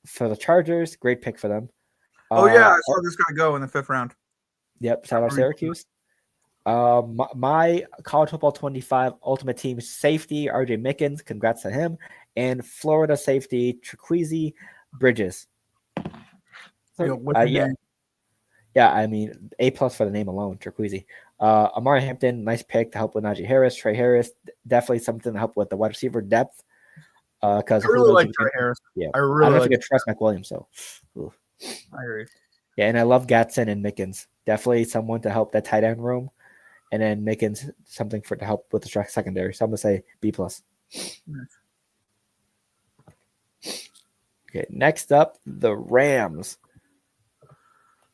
For the Chargers, great pick for them. I saw this guy go in the 5th round. Yep, shout out Syracuse. My college football 25 ultimate team safety, RJ Mickens, congrats to him, and Florida safety Trequezie Bridges. So, yeah, I mean, A plus for the name alone, Trequezie. Amari Hampton, nice pick to help with Najee Harris. Trey Harris, definitely something to help with the wide receiver depth. Because I really like Trey Harris. Yeah, I don't know if you can trust McWilliams. So, I agree. Yeah, and I love Gadsden and Mickens. Definitely someone to help that tight end room, and then Mickens something to help with the secondary. So I'm gonna say B plus. Nice. Okay, next up, the Rams.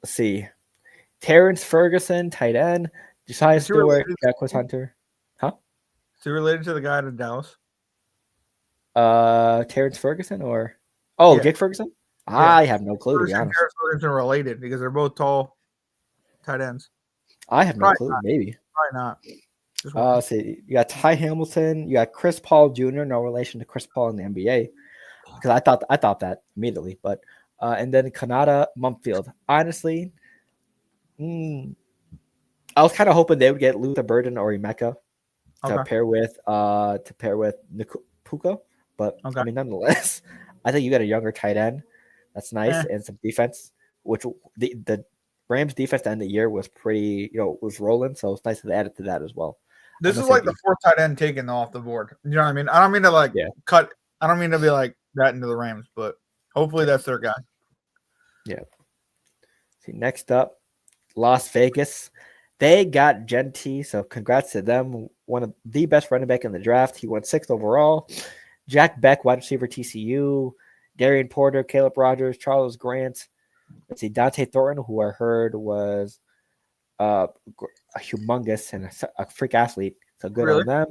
Let's see. Terrence Ferguson, tight end. Josiah Stewart, Jacquez Hunter. Huh? Is he related to the guy in Dallas? Terrence Ferguson or Jake Ferguson? Yeah. I have no clue, to be honest. Terrence Ferguson are related because they're both tall tight ends. I have no clue. Not. Maybe. Probably not. Let's see. You got Ty Hamilton. You got Chris Paul Jr. No relation to Chris Paul in the NBA. Because I thought that immediately. But and then Kanata Mumfield. Honestly, I was kind of hoping they would get Luther Burden or Emeka to pair with Puka. But I mean, nonetheless, I think you got a younger tight end That's nice, and some defense, which the Rams defense at the end of the year was pretty, was rolling. So it's nice to add it to that as well. This is like the fourth tight end taken off the board. You know what I mean? I don't mean to cut. I don't mean to be like that into the Rams, but hopefully that's their guy. Yeah. See, next up, Las Vegas. They got Genty, so congrats to them. One of the best running back in the draft. He went 6th overall. Jack Beck, wide receiver, TCU. Darian Porter, Caleb Rogers, Charles Grant. Let's see, Dante Thornton, who I heard was a humongous and a freak athlete. So good on them.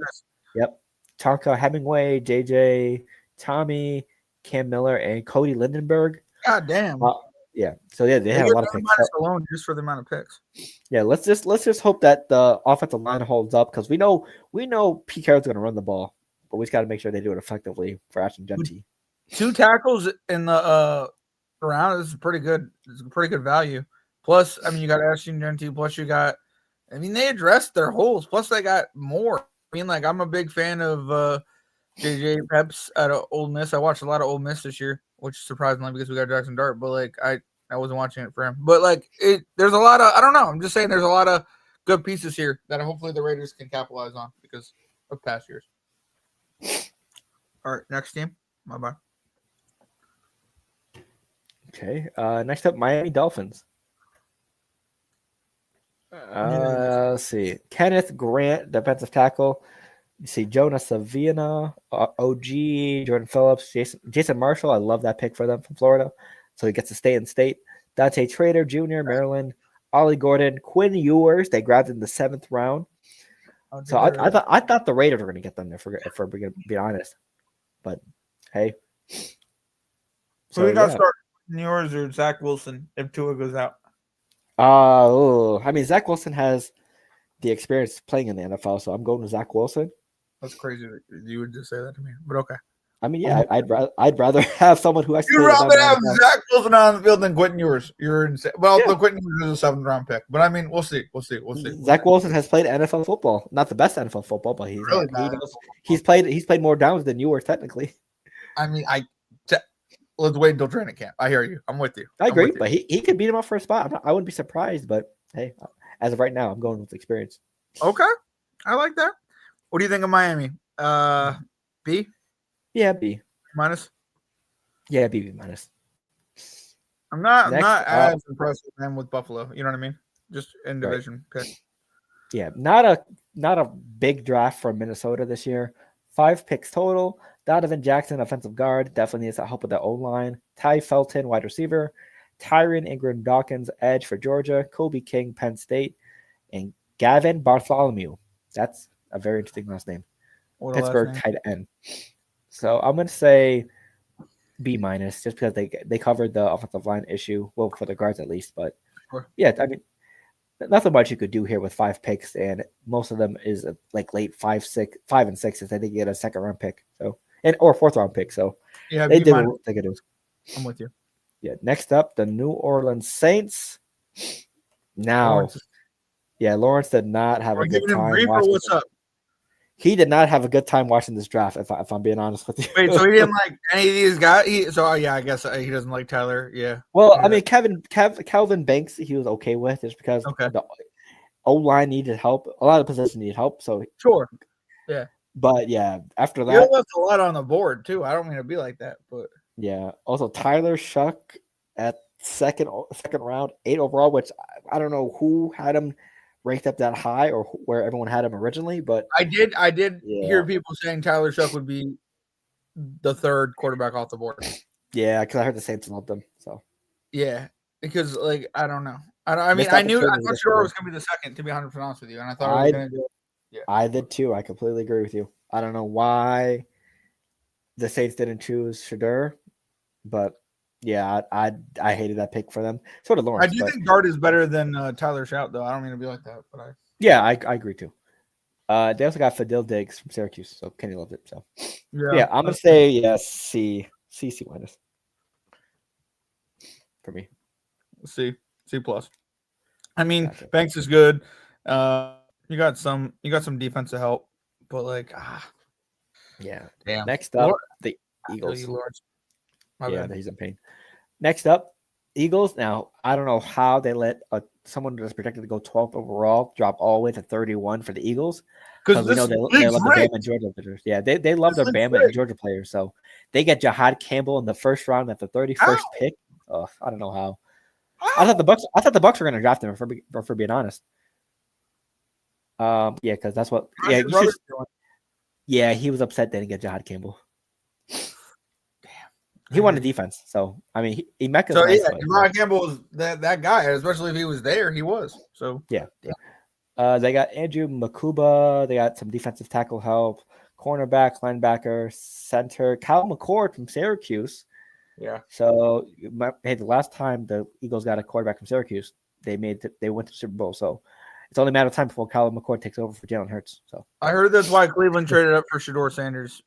Yep. Tonka Hemingway, JJ, Tommy, Cam Miller, and Cody Lindenberg. God damn. Yeah. So yeah, they had a lot of picks alone just for the amount of picks. Yeah, let's just hope that the offensive line holds up, because we know Pete Carroll's going to run the ball, but we just got to make sure they do it effectively for Ashton Genty. 2 tackles in the round is pretty good. It's a pretty good value. Plus, I mean, you got Ashton Genty. Plus, you got. I mean, they addressed their holes. Plus, they got more. I mean, like, I'm a big fan of JJ Peps at Ole Miss. I watched a lot of Ole Miss this year, which is surprisingly because we got Jackson Dart. But like, I wasn't watching it for him. But like, there's a lot of. I don't know. I'm just saying, there's a lot of good pieces here that hopefully the Raiders can capitalize on because of past years. All right, next team. Bye. Okay. Next up, Miami Dolphins. Let's see. Kenneth Grant, defensive tackle. You see Jonas Savina, OG, Jordan Phillips, Jason Marshall. I love that pick for them from Florida. So he gets to stay in state. Dante Trader Jr., Maryland. Ollie Gordon, Quinn Ewers. They grabbed in the 7th round. So I thought the Raiders were going to get them there, if we're going to be honest. But hey. So we got to start Ewers or Zach Wilson if Tua goes out. I mean, Zach Wilson has the experience playing in the NFL, so I'm going with Zach Wilson. That's crazy that you would just say that to me, but okay. I mean, yeah, I'd rather have someone who actually. You'd rather have Zach Wilson on the field than Quentin Ewers. You're insane. Well, the Quentin Ewers is a 7th round pick, but I mean, we'll see. Zach Wilson has played NFL football, not the best NFL football, but he's played more downs than Ewers technically. I mean, let's wait until training camp. I hear you. I'm with you. I agree, but he could beat him up for a spot. I wouldn't be surprised, but hey, as of right now, I'm going with experience. Okay, I like that. What do you think of Miami? B? Yeah, B minus. Yeah, B minus. I'm not as impressed with them with Buffalo. You know what I mean? Just in division pick. Yeah, not a big draft from Minnesota this year. 5 picks total. Donovan Jackson, offensive guard, definitely needs help with the O-line. Ty Felton, wide receiver. Tyron Ingram Dawkins, edge for Georgia. Kobe King, Penn State. And Gavin Bartholomew. That's a very interesting last name. Pittsburgh tight end. So I'm going to say B minus, just because they covered the offensive line issue. Well, for the guards at least. But yeah, I mean, nothing much you could do here with 5 picks, and most of them is like late 5 and 6. They get a 2nd round pick, or 4th round pick. So yeah, they did what they could do. I'm with you. Yeah. Next up, the New Orleans Saints. Now, Lawrence did not have a good time. What's up? He did not have a good time watching this draft. If I'm being honest with you. Wait, so he didn't like any of these guys? I guess he doesn't like Tyler. Yeah. Well, I mean, Calvin Banks, he was okay with, just because the O-line needed help. A lot of positions needed help. So sure. Yeah. But yeah, after that, he left a lot on the board too. I don't mean to be like that, but yeah. Also, Tyler Shuck at second round, 8 overall, which I don't know who had him ranked up that high or where everyone had him originally, but I did hear people saying Tyler Shuck would be the 3rd quarterback off the board. Yeah, because I heard the Saints loved him. So yeah, because like I don't know. I thought Shore was gonna be the 2nd, to be 100% honest with you, and I thought I was gonna do it. Yeah. I did too. I completely agree with you. I don't know why the Saints didn't choose Shedeur, but yeah, I hated that pick for them. So did Lawrence. I do think Dart is better than Tyler Shout, though. I don't mean to be like that, but I agree too. They also got Fadil Diggs from Syracuse, so Kenny loved it. So yeah, I'm gonna say C minus for me. C plus. I mean, gotcha. Banks is good. You got some defensive help, but like yeah. Damn. Next up, the Eagles. Lord. Yeah, he's in pain. Next up, Eagles. Now, I don't know how they let someone that's projected to go 12th overall drop all the way to 31 for the Eagles. Because we know they love the Bama and Georgia players. Yeah, they love their Bama and Georgia players. So they get Jahad Campbell in the first round at the 31st pick. Oh, I don't know how. I thought the Bucks were going to draft him for being honest. Yeah, because that's what. Yeah, yeah, he was upset they didn't get Jahad Campbell. He won the defense, so I mean, Emeka's so nice. Yeah, Jahad Campbell was that guy, especially if he was there. He was. So yeah. They got Andrew Makuba. They got some defensive tackle help, cornerback, linebacker, center. Kyle McCord from Syracuse. Yeah. So hey, the last time the Eagles got a quarterback from Syracuse, they went to the Super Bowl. So it's only a matter of time before Kyle McCord takes over for Jalen Hurts. So I heard that's why Cleveland traded up for Shedeur Sanders,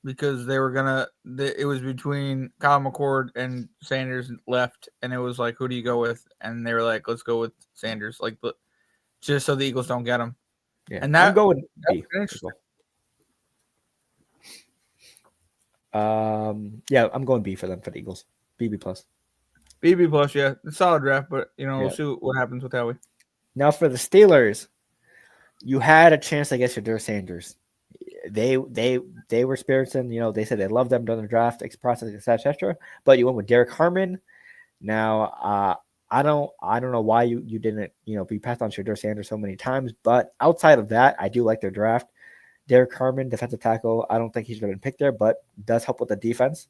because they were gonna. It was between Kyle McCord and Sanders left, and it was like, who do you go with? And they were like, let's go with Sanders, like, just so the Eagles don't get him. Yeah, and that, I'm going B. Interesting. Yeah, I'm going B for them for the Eagles. BB plus. BB plus, yeah, it's a solid draft, but we'll see what happens with Howie. Now for the Steelers, you had a chance to get Shedeur Sanders. They were experiencing, they said they loved them during the draft process, etc. But you went with Derek Harmon. Now, I don't know why you didn't, be passed on Shedeur Sanders so many times. But outside of that, I do like their draft. Derek Harmon, defensive tackle. I don't think he should have been picked there, but does help with the defense.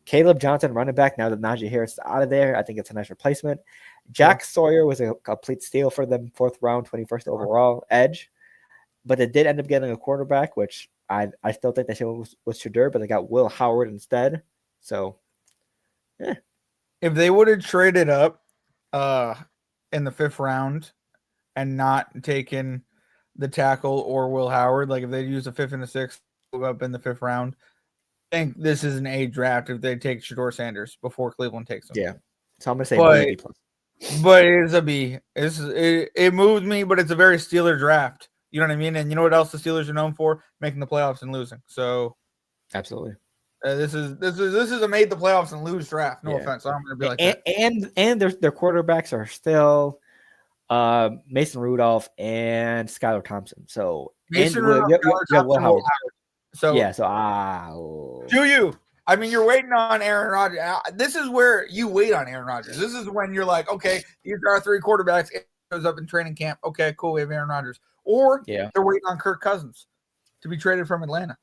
Caleb Johnson, running back. Now that Najee Harris is out of there, I think it's a nice replacement. Jack Sawyer was a complete steal for them, 4th round, 21st overall edge. But they did end up getting a quarterback, which I still think they should have was Shedeur, but they got Will Howard instead. So, yeah. If they would have traded up in the 5th round and not taken the tackle or Will Howard, like if they used the 5th and the 6th, move up in the 5th round, I think this is an A draft if they take Shedeur Sanders before Cleveland takes him. Yeah. So I'm going to say B plus. But it is a B. It moves me, but it's a very Steeler draft. You know what I mean? And you know what else the Steelers are known for? Making the playoffs and losing. So absolutely. This is a made the playoffs and lose draft. No offense. I'm going to be like that. And their quarterbacks are still Mason Rudolph and Skylar Thompson. So Mason Rudolph, Will Howard. So yeah. So do you? I mean, you're waiting on Aaron Rodgers. This is where you wait on Aaron Rodgers. This is when you're like, okay, these are our 3 quarterbacks. It goes up in training camp. Okay, cool. We have Aaron Rodgers. Or they're waiting on Kirk Cousins to be traded from Atlanta.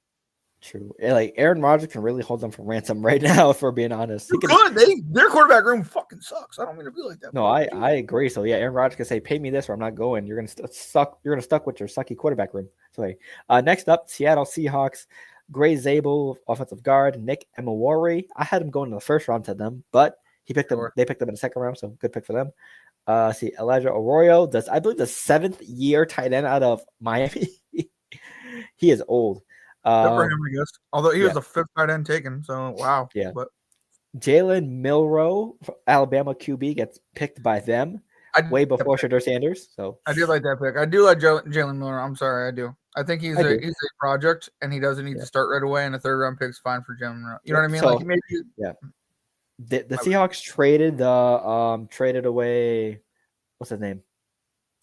True. Like Aaron Rodgers can really hold them for ransom right now, if we're being honest. Their quarterback room fucking sucks. I don't mean to be like that. No, I agree. So yeah, Aaron Rodgers can say, "Pay me this, or I'm not going." You're gonna suck. You're gonna stuck with your sucky quarterback room. So next up, Seattle Seahawks. Gray Zabel, offensive guard. Nick Emawari. I had him going in the 1st round to them, but he picked them. They picked them in the 2nd round, so good pick for them. Elijah Arroyo does, I believe, the 7th year tight end out of Miami. He is old. Good for him, I guess. Although he was the 5th tight end taken, so wow. Yeah. But Jalen Milroe, Alabama QB, gets picked by them way before Shedeur Sanders. So I do like that pick. I do like Jalen Milroe. I'm sorry, I do. I think he's a project, and he doesn't need to start right away. And a 3rd round pick's fine for Jalen Milroe. You know what I mean? So, like maybe. Yeah. The Seahawks traded away, what's his name?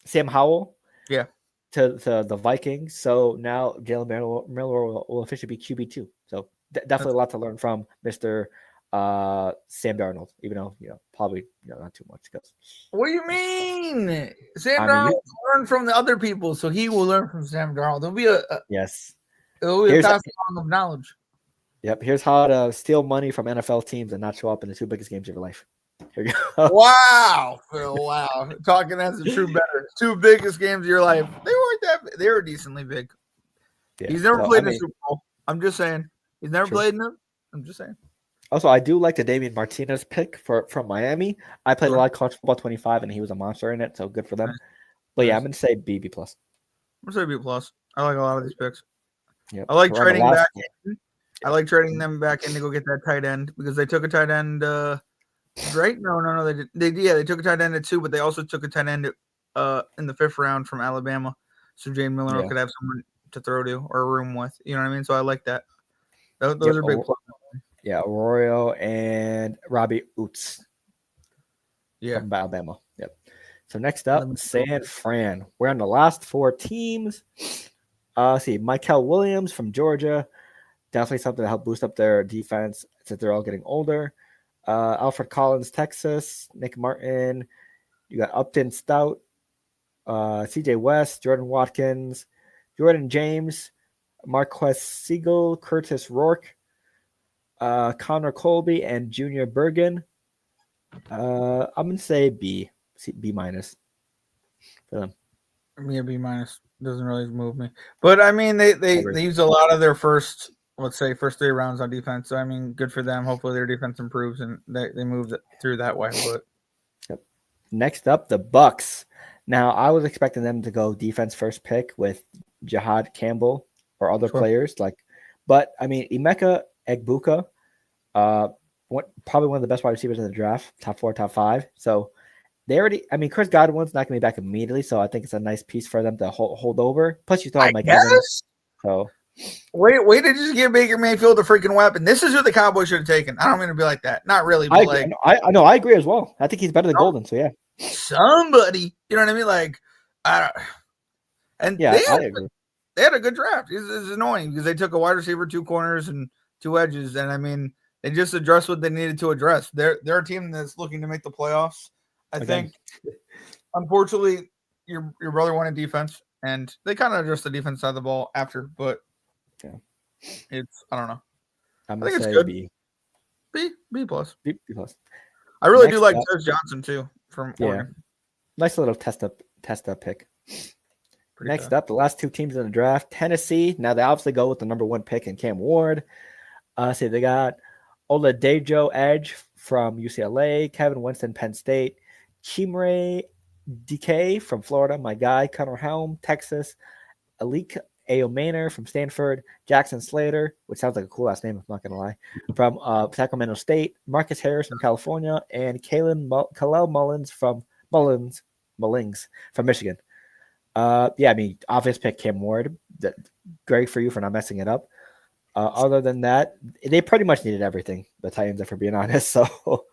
Sam Howell. Yeah. To the Vikings. So now Jalen Milroe will officially be QB2. So definitely a lot to learn from Mr. Sam Darnold, even though, probably not too much. What do you mean? Sam Darnold will learn from the other people, so he will learn from Sam Darnold. There'll be a passing on of knowledge. Yep. Here's how to steal money from NFL teams and not show up in the 2 biggest games of your life. Here you go. Wow, Phil. Wow. Talking as a true better. 2 biggest games of your life. They weren't that. They were decently big. Yeah. He's never played in a Super Bowl. I'm just saying. He's never played in them. I'm just saying. Also, I do like the Damian Martinez pick from Miami. I played a lot of college football 25, and he was a monster in it, so good for them. But yeah, I'm going to say B+. I'm going to say B+. I like a lot of these picks. Yep. I like trading back in. I like trading them back in to go get that tight end because they took a tight end. Right? No. They did. They took a tight end at 2, but they also took a tight end in the 5th round from Alabama, so Jay Miller could have someone to throw to or room with. You know what I mean? So I like that. Those are big pluses. Yeah, Arroyo and Robbie Oots Yeah. from Alabama. Yep. So next up, San Fran. We're on the last 4 teams. See, Michael Williams from Georgia. Definitely something to help boost up their defense since they're all getting older. Alfred Collins, Texas. Nick Martin. You got Upton Stout. CJ West. Jordan Watkins. Jordan James. Marquez Siegel. Curtis Rourke. Connor Colby and Junior Bergen. I'm gonna say B minus for them. Me a B minus doesn't really move me, but I mean they use a lot of their first 3 rounds on defense. So I mean, good for them. Hopefully their defense improves and they move through that way. But yep. Next up, the Bucks. Now I was expecting them to go defense first pick with Jihad Campbell or other players but I mean Emeka Egbuka, probably one of the best wide receivers in the draft, top 4, top 5. So they already, I mean, Chris Godwin's not going to be back immediately, so I think it's a nice piece for them to hold over. Plus, you throw Mike Evans. So wait to just give Baker Mayfield a freaking weapon. This is who the Cowboys should have taken. I don't mean to be like that. Not really, but I know, I agree as well. I think he's better than Golden. So yeah, somebody, you know what I mean? Like, I agree. They had a good draft. It's annoying because they took a wide receiver, 2 corners, and 2 edges, and I mean, they just addressed what they needed to address. They're a team that's looking to make the playoffs. I think, unfortunately, your brother wanted defense, and they kind of addressed the defense side of the ball after. But yeah, I don't know. I think it's good. B plus. B plus. I really do like Serge Johnson too from Oregon. Nice little test up pick. Next up, the last 2 teams in the draft, Tennessee. Now they obviously go with the number 1 pick in Cam Ward. So they got Oladejo Edge from UCLA, Kevin Winston, Penn State, Chimere DK from Florida, my guy, Connor Helm, Texas, Alik Ayomanor from Stanford, Jackson Slater, which sounds like a cool last name, I'm not going to lie, from Sacramento State, Marcus Harris from California, and Kalel Mullings from Michigan. I mean, obvious pick Cam Ward. Great for you for not messing it up. Other than that, they pretty much needed everything, the Titans, if we're being honest. So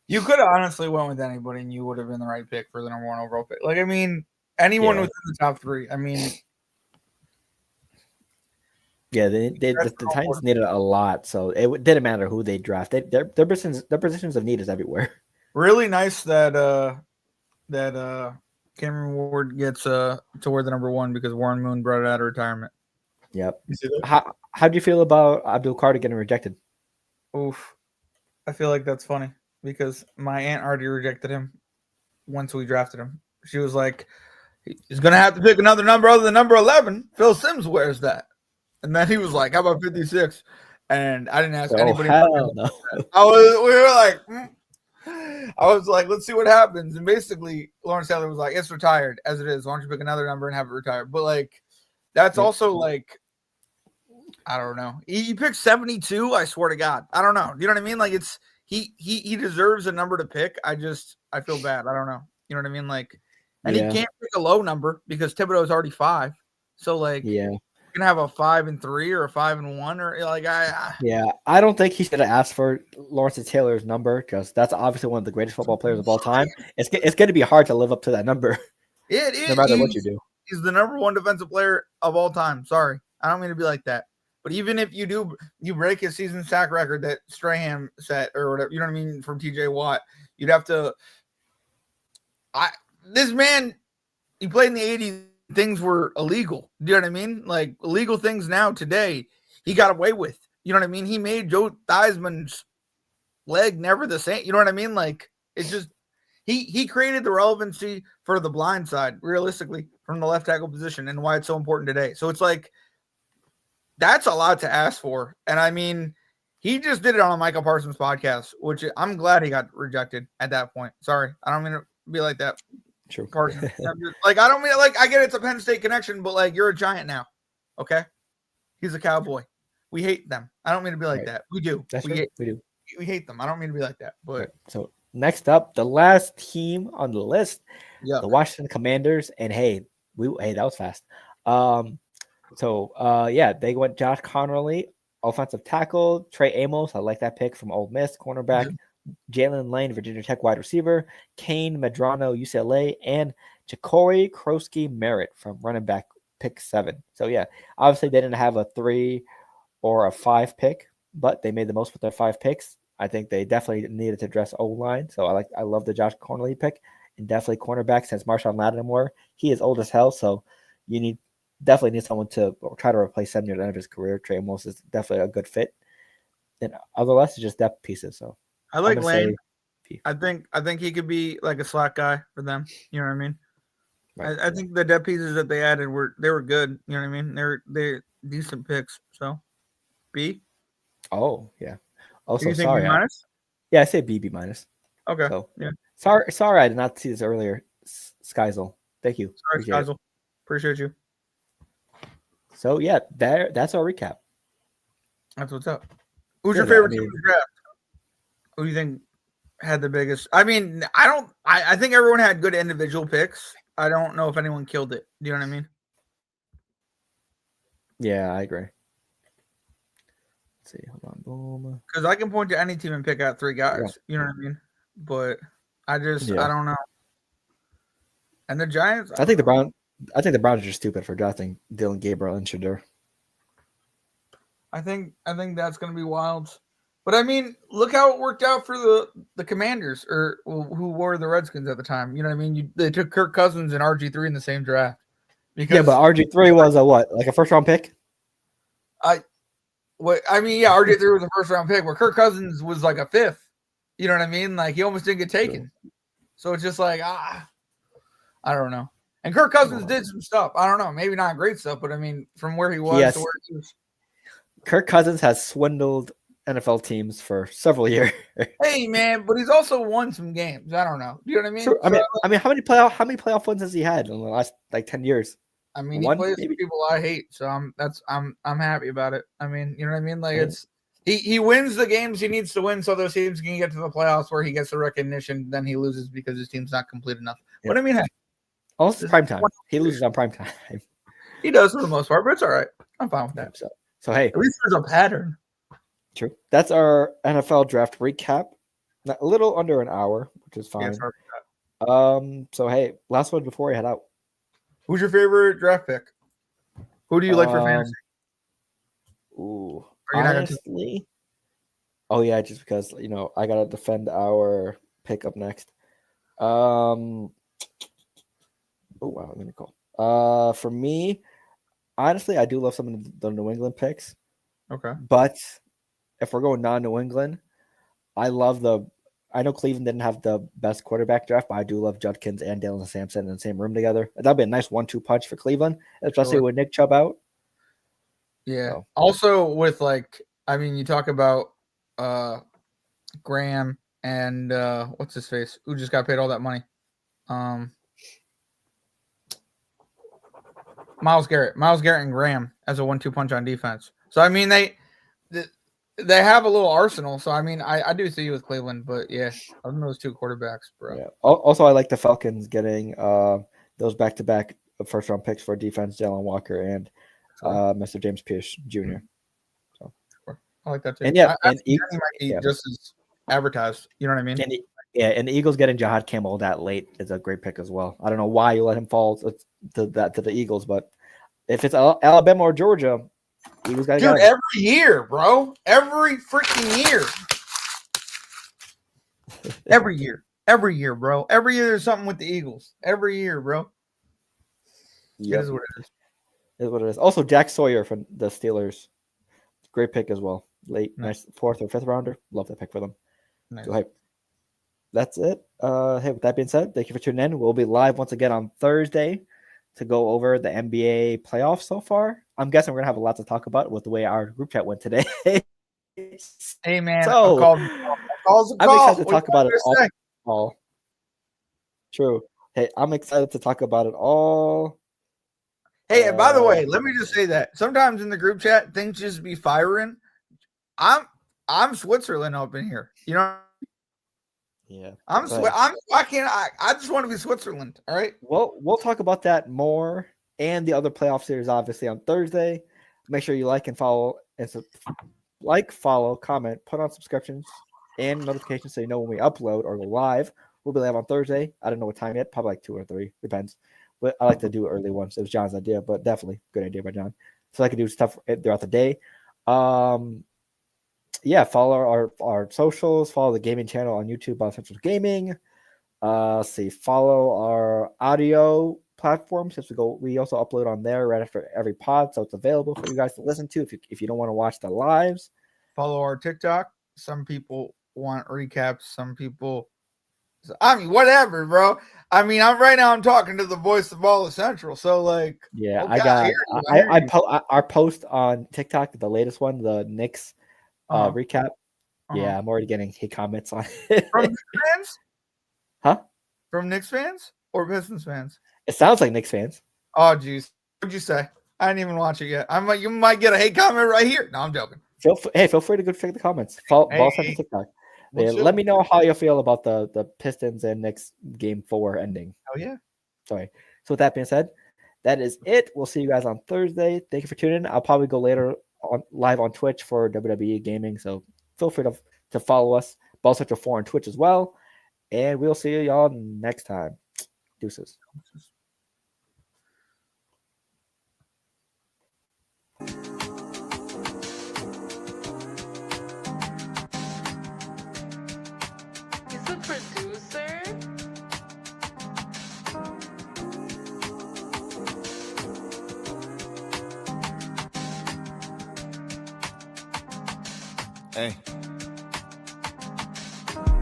you could have honestly went with anybody, and you would have been the right pick for the number 1 overall pick. Like, I mean, anyone within the top 3. I mean, yeah, the Titans needed a lot, so it didn't matter who they drafted. Their positions of need is everywhere. Really nice that Cameron Ward gets to wear the number 1 because Warren Moon brought it out of retirement. Yep. How do you feel about Abdul Carter getting rejected? Oof. I feel like that's funny because my aunt already rejected him once we drafted him. She was like, he's going to have to pick another number other than number 11. Phil Simms wears that. And then he was like, how about 56? And I didn't ask anybody. Hell no. I was like, let's see what happens. And basically, Lawrence Taylor was like, it's retired as it is. Why don't you pick another number and have it retired? But like, that's also like, I don't know. He picked 72. I swear to God, I don't know. You know what I mean? Like, it's he deserves a number to pick. I feel bad. I don't know. You know what I mean? Like, and he can't pick a low number because Thibodeau's already 5. So like, you can have a 5 and 3 or a 5 and 1 or like I don't think he should have asked for Lawrence Taylor's number because that's obviously one of the greatest football players of all time. It's going to be hard to live up to that number. It is. No matter what you do. He's the number 1 defensive player of all time. Sorry. I don't mean to be like that. But even if you break his season sack record that Strahan set or whatever, you know what I mean, from TJ Watt, you'd have to this man, he played in the 80s, things were illegal. Do you know what I mean? Like illegal things now today, he got away with. You know what I mean? He made Joe Theismann's leg never the same. You know what I mean? Like it's just he created the relevancy for the blind side, realistically, from the left tackle position and why it's so important today. So it's like that's a lot to ask for. And I mean, he just did it on a Michael Parsons podcast, which I'm glad he got rejected at that point. Sorry. I don't mean to be like that. True. Parsons. Like, I don't mean like I get it's a Penn State connection, but like you're a Giant now. Okay. He's a Cowboy. We hate them. I don't mean to be like that. We do. We hate them. I don't mean to be like that. But so next up, the last team on the list, the Washington Commanders. And hey, that was fast. They went Josh Connerly Offensive tackle, Trey Amos. I like that pick from Ole Miss. Cornerback, Jalen Lane, Virginia Tech wide receiver. Kane Medrano, UCLA. And Ja'Cory Krosky Merritt from running back, pick 7. So, yeah, obviously they didn't have a 3 or a 5 pick, but they made the most with their 5 picks. I think they definitely needed to address O-line. So I love the Josh Cornelly pick, and definitely cornerback since Marshawn Lattimore. He is old as hell, so you definitely need someone to try to replace him near the end of his career. Trey Amos is definitely a good fit. And otherwise, it's just depth pieces. So I like Lane. I think he could be like a slot guy for them. You know what I mean? Right. I think the depth pieces that they added were good. You know what I mean? They're decent picks. So B. Oh yeah. Also, you think B minus? Yeah, I say B minus. Okay. So, yeah. Sorry, I did not see this earlier. Skyzel. Thank you. Sorry, Skyzel. Appreciate you. So yeah, that's our recap. That's what's up. Who's your favorite team in the draft? Who do you think had the biggest? I mean, I think everyone had good individual picks. I don't know if anyone killed it. Do you know what I mean? Yeah, I agree. Let's see. Hold on. Boom. Because I can point to any team and pick out 3 guys. Yeah. You know what I mean? But I don't know. And the Giants. I think the Browns are just stupid for drafting Dylan Gabriel and Shedeur. I think that's going to be wild. But I mean, look how it worked out for the Commanders, or who were the Redskins at the time. You know what I mean? They took Kirk Cousins and RG3 in the same draft. Yeah, but RG3 was a what? Like a first-round pick? RG3 was a first-round pick, where Kirk Cousins was like a 5th. You know what I mean? Like, he almost didn't get taken. True. So it's just like, I don't know. And Kirk Cousins did some stuff. I don't know. Maybe not great stuff, but I mean, from where he was to where he was. Kirk Cousins has swindled NFL teams for several years. Hey man, but he's also won some games. I don't know. Do you know what I mean? True. I mean, how many playoff wins has he had in the last 10 years? I mean, he plays with people I hate, so I'm happy about it. I mean, you know what I mean? Like he wins the games he needs to win, so those teams can get to the playoffs where he gets the recognition. Then he loses because his team's not complete enough. Yeah. But I mean, hey, also prime time. He loses on prime time. He does for the most part, but it's all right. I'm fine with that. So hey, at least there's a pattern. True. That's our NFL draft recap. A little under an hour, which is fine. Yeah, so hey, last one before we head out. Who's your favorite draft pick? Who do you like for fantasy? Ooh, honestly. Oh yeah, just because I gotta defend our pick up next. Oh wow, I'm gonna call. For me, honestly, I do love some of the New England picks. Okay, but if we're going non-New England, I know Cleveland didn't have the best quarterback draft, but I do love Judkins and Dalen Sampson in the same room together. That'd be a nice 1-2 punch for Cleveland, especially with Nick Chubb out. Yeah. So. Also with you talk about Graham and what's his face, who just got paid all that money. Myles Garrett and Graham as a 1-2 punch on defense. So I mean they have a little arsenal. So I mean I do see you with Cleveland, but yeah, other than those 2 quarterbacks, bro. Yeah. Also, I like the Falcons getting those back-to-back first-round picks for defense, Jalen Walker and Mr. James Pierce Jr. So I like that too. And yeah, just as advertised. You know what I mean? And the Eagles getting Jahad Campbell that late is a great pick as well. I don't know why you let him fall to the Eagles, but if it's Alabama or Georgia, Eagles got to go. Every year, bro. Every freaking year. Every year, bro. Every year there's something with the Eagles. Every year, bro. Yep. It is what it is. It is what it is. Also, Jack Sawyer from the Steelers. Great pick as well. Late, nice 4th or 5th rounder. Love that pick for them. Nice. So, hey, that's it. Hey, with that being said, thank you for tuning in. We'll be live once again on Thursday to go over the NBA playoffs so far. I'm guessing we're going to have a lot to talk about with the way our group chat went today. Hey, man. So, I'm excited to talk about it all. True. Hey, I'm excited to talk about it all. Hey, and by the way, let me just say that sometimes in the group chat, things just be firing. I'm Switzerland up in here. You know? Yeah. I just want to be Switzerland. All right. Well, we'll talk about that more and the other playoff series, obviously, on Thursday. Make sure you like and follow And so like, follow, comment, put on subscriptions and notifications so you know when we upload or go live. We'll be live on Thursday. I don't know what time yet, probably like 2 or 3, depends. But I like to do early ones. It was John's idea, but definitely good idea by John. So I can do stuff throughout the day. Yeah, follow our socials, follow the gaming channel on YouTube, Ball Central Gaming. Follow our audio platforms. We also upload on there right after every pod, so it's available for you guys to listen to if you don't want to watch the lives. Follow our TikTok. Some people want recaps. Some people, I mean, whatever, bro. I mean, I'm talking to the voice of Ball Central, so like, yeah, okay, our post on TikTok, the latest one, the Knicks recap. Yeah, I'm already getting hate comments on it. From Knicks fans? Huh? From Knicks fans or Pistons fans? It sounds like Knicks fans. Oh, geez. What'd you say? I didn't even watch it yet. You might get a hate comment right here. No, I'm joking. Feel free to go check the comments. Ball Central TikTok. Let me know how you feel about the Pistons and Knicks game 4 ending. Oh, yeah. Sorry. So with that being said, that is it. We'll see you guys on Thursday. Thank you for tuning in. I'll probably go later live on Twitch for WWE Gaming, so feel free to follow us. Ball Central 4 on Twitch as well. And we'll see y'all next time. Deuces. He's a producer. Hey.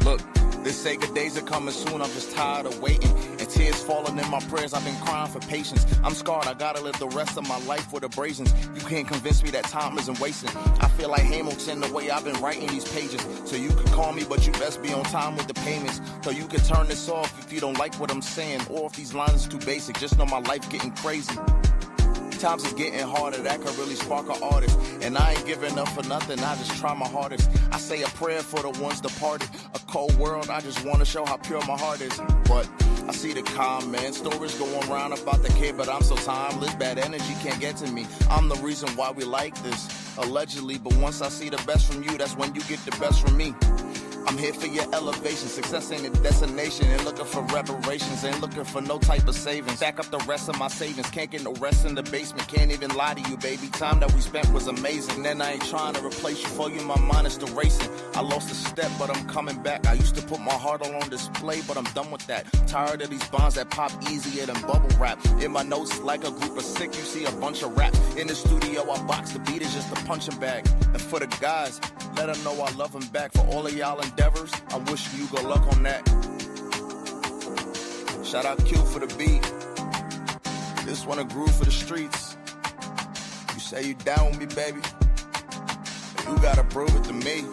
Look, this Sega days are coming soon. I'm just tired of waiting. And tears falling in my prayers. I've been crying for patience. I'm scarred. I gotta live the rest of my life with abrasions. You can't convince me that time isn't wasting. I feel like Hamilton the way I've been writing these pages. So you can call me, but you best be on time with the payments. So you can turn this off if you don't like what I'm saying. Or if these lines are too basic. Just know my life getting crazy. Times is getting harder, that could really spark an artist. And I ain't giving up for nothing, I just try my hardest. I say a prayer for the ones departed. A cold world, I just want to show how pure my heart is. But I see the comments, stories going around about the kid, but I'm so timeless, bad energy can't get to me. I'm the reason why we like this, allegedly. But once I see the best from you, that's when you get the best from me. I'm here for your elevation. Success ain't a destination. Ain't looking for reparations. Ain't looking for no type of savings. Stack up the rest of my savings. Can't get no rest in the basement. Can't even lie to you, baby. Time that we spent was amazing. And I ain't trying to replace you. For you, my mind is still racing. I lost a step, but I'm coming back. I used to put my heart all on display, but I'm done with that. Tired of these bonds that pop easier than bubble wrap. In my notes, like a group of sick, you see a bunch of rap. In the studio, I box the beat is just a punching bag. And for the guys, let them know I love them back. For all of y'all endeavors, I wish you good luck on that. Shout out Q for the beat. This one a groove for the streets. You say you down with me, baby, but you gotta prove it to me.